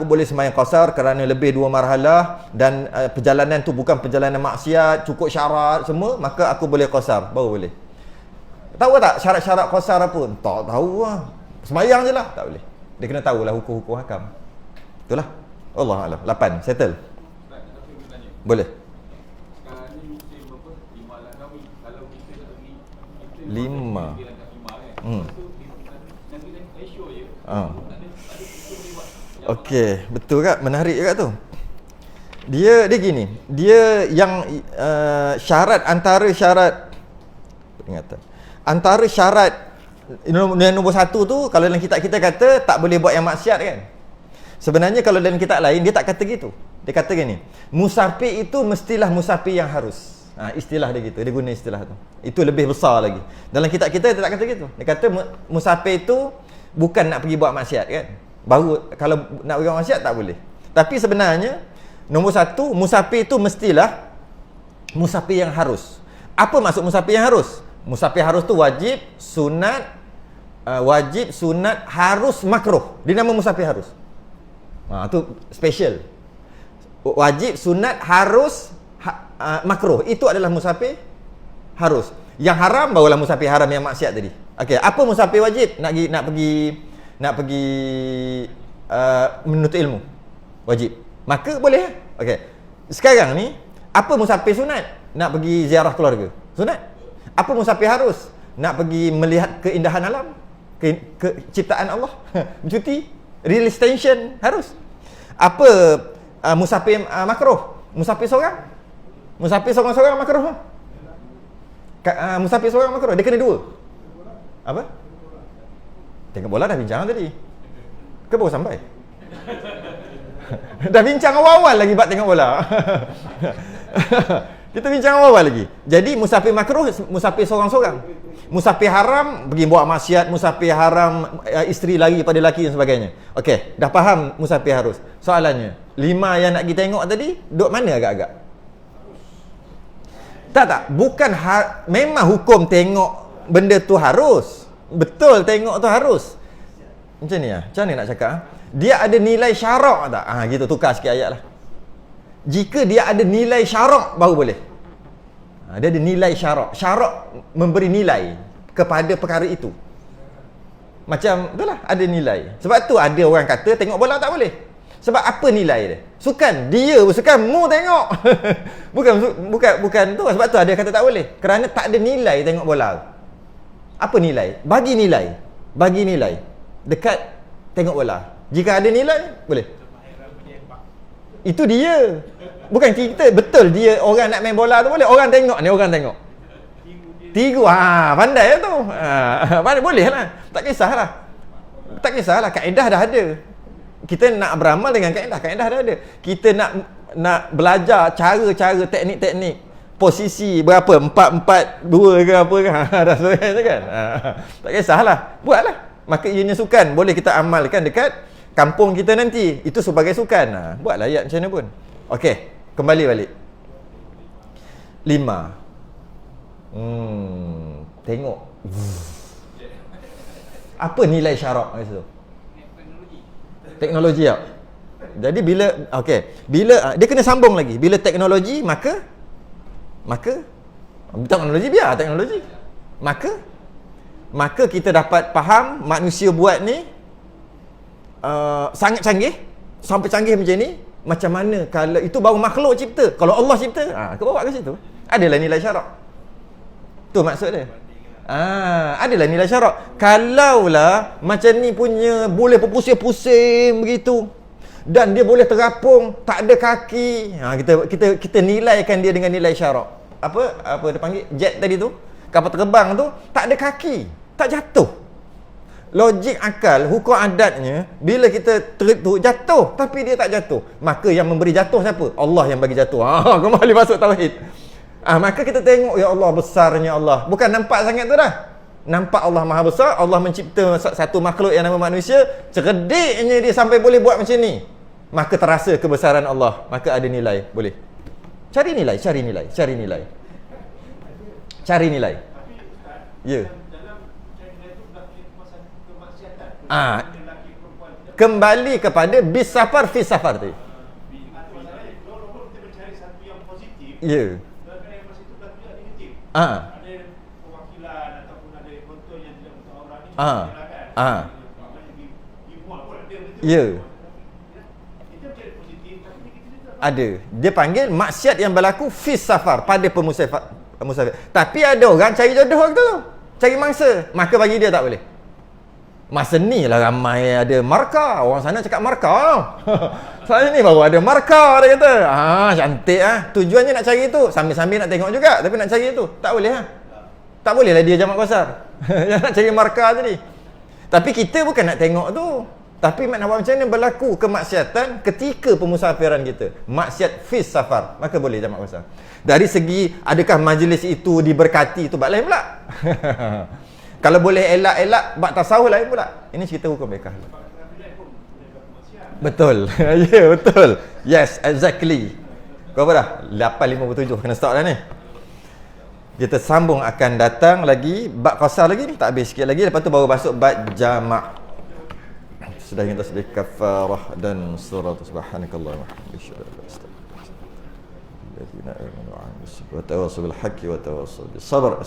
S1: boleh sembahyang qasar kerana lebih 2 marhalah dan perjalanan tu bukan perjalanan maksiat, cukup syarat semua, maka aku boleh qasar, baru boleh. Tahu tak syarat-syarat qasar apa? Tak tahu lah. Sembahyang je lah. Tak boleh. Dia kena tahulah hukum-hukum hakam. Itulah. Allahuakbar. 8. Settle. Boleh.
S2: Sekarang ni musim berapa? 5 lah kami. Kalau kita nak pergi, kita
S1: 5.
S2: pergi langkah 5 kan. Lepas tu nanti ratio je. Ada sistem ni buat.
S1: Okey, betul tak? Menarik juga tu. Dia gini. Dia yang syarat antara syarat peringatan. Antara syarat nombor 1 tu, kalau dalam kitab kita kata tak boleh buat yang maksiat kan. Sebenarnya kalau dalam kitab lain dia tak kata gitu. Dia kata gini, musafir itu mestilah musafir yang harus. Istilah dia gitu, dia guna istilah tu. Itu lebih besar lagi. Dalam kitab kita dia tak kata gitu. Dia kata musafir itu bukan nak pergi buat maksiat kan. Baru kalau nak pergi buat maksiat tak boleh. Tapi sebenarnya nombor 1, musafir itu mestilah musafir yang harus. Apa maksud musafir yang harus? Musafir harus tu wajib, sunat, harus, makruh. Dia nama musafir harus. Tu special. Wajib, sunat, harus, makruh. Itu adalah musafir harus. Yang haram barulah musafir haram yang maksiat tadi. Okey, apa musafir wajib? Nak pergi menuntut ilmu. Wajib. Maka boleh. Okey. Sekarang ni apa musafir sunat? Nak pergi ziarah keluarga. Sunat. Apa musafir harus? Nak pergi melihat keindahan alam, ciptaan Allah. Cuti, release tension harus. Apa musafir makruh? Musafir seorang. Musafir seorang-seorang makruh. Musafir seorang makruh. Dia kena dua. Apa? Tengok bola dah bincang tadi. Ke baru sampai? Dah bincang awal-awal lagi bab tengok bola. Kita bincang awal lagi. Jadi musafir makruh, musafir seorang-seorang. Musafir haram pergi buat maksiat, musafir haram isteri lari pada lelaki dan sebagainya. Okey, dah faham musafir harus. Soalannya, 5 yang nak pergi tengok tadi, duduk mana agak-agak? Tak, bukan memang hukum tengok benda tu harus. Betul, tengok tu harus. Macam ni lah. Macam mana nak cakap? Dia ada nilai syarak tak? Gitu, tukar sikit ayat lah. Jika dia ada nilai syarak, baru boleh. Dia ada nilai syarak. Syarak memberi nilai kepada perkara itu. Macam, itulah, ada nilai. Sebab tu ada orang kata, tengok bola tak boleh. Sebab apa nilai dia? Sukan. Dia sukan, mu tengok. bukan tu. Sebab tu ada kata tak boleh. Kerana tak ada nilai tengok bola. Apa nilai? Bagi nilai. Dekat tengok bola. Jika ada nilai, boleh. Itu dia. Bukan kita. Betul dia orang nak main bola tu boleh. Orang tengok ni, orang tengok. Tigu. Pandai lah tu. Pandai, boleh lah. Tak kisahlah. Kaedah dah ada. Kita nak beramal dengan kaedah dah ada. Kita nak belajar cara-cara, teknik-teknik, posisi berapa, 4-4-2 ke apa ke. Dah sesuai kan. Tak kisahlah. Buatlah. Maka ianya sukan. Boleh kita amalkan dekat kampung kita nanti. Itu sebagai sukan. Buatlah ayat macam mana pun. Okey, kembali balik. 5. Tengok. Apa nilai syarak kat situ? Teknologi tak? Jadi bila dia kena sambung lagi. Bila teknologi, maka teknologi biar teknologi. Maka kita dapat faham manusia buat ni sangat canggih. Sampai canggih macam ni. Macam mana kalau itu baru makhluk cipta. Kalau Allah cipta, kau bawa ke situ. Adalah nilai syarak. Tu maksud dia. Adalah nilai syarak. Kalaulah macam ni punya boleh berpusing-pusing begitu, dan dia boleh terapung, tak ada kaki, kita nilaikan dia dengan nilai syarak. Apa dia panggil? Jet tadi tu, kapal terbang tu, tak ada kaki, tak jatuh. Logik akal, hukum adatnya, bila kita tu jatuh, tapi dia tak jatuh, maka yang memberi jatuh siapa? Allah yang bagi jatuh. Kembali masuk tauhid. Maka kita tengok, ya Allah, besarnya Allah. Bukan nampak sangat tu dah. Nampak Allah Maha Besar. Allah mencipta satu makhluk yang nama manusia. Cerdiknya dia sampai boleh buat macam ni. Maka terasa kebesaran Allah. Maka ada nilai. Boleh. Cari nilai. Ya. Kembali kepada bis safar fi safar tadi. Ya. Ada perwakilan ataupun ada contoh yang tidak mutawarah ni. Ya. Itu jadi positif, tapi kita ada. Dia panggil maksiat yang berlaku fi safar, pada pemusafir. Tapi ada orang cari jodoh waktu tu. Cari mangsa, maka bagi dia tak boleh. Masa ni lah ramai ada markah. Orang sana cakap markah. Saya ni baru ada markah, dia kata. Cantik lah. Tujuannya nak cari tu. Sambil-sambil nak tengok juga. Tapi nak cari tu. Tak boleh lah. Tak boleh lah dia jamak qasar. Yang nak cari markah tadi. Tapi kita bukan nak tengok tu. Tapi nak buat macam mana berlaku kemaksiatan ketika pemusafiran kita. Maksiat fis safar. Maka boleh jamak qasar. Dari segi adakah majlis itu diberkati, itu bab lain pula. Kalau boleh elak-elak, bab tasawuf lain pula. Ini cerita hukum bekah. Betul. Ya, betul. Yes, exactly. Kau apa dah? 8.57 kena stop dah ni. Kita sambung akan datang lagi bab qasar lagi ni, tak habis sikit lagi, lepas tu baru masuk bab jamak. Sudah kita tasbih kafarah dan surah subhanakallah wa bihamdika wa tawassul bil haqqi wa tawassul bis sabr.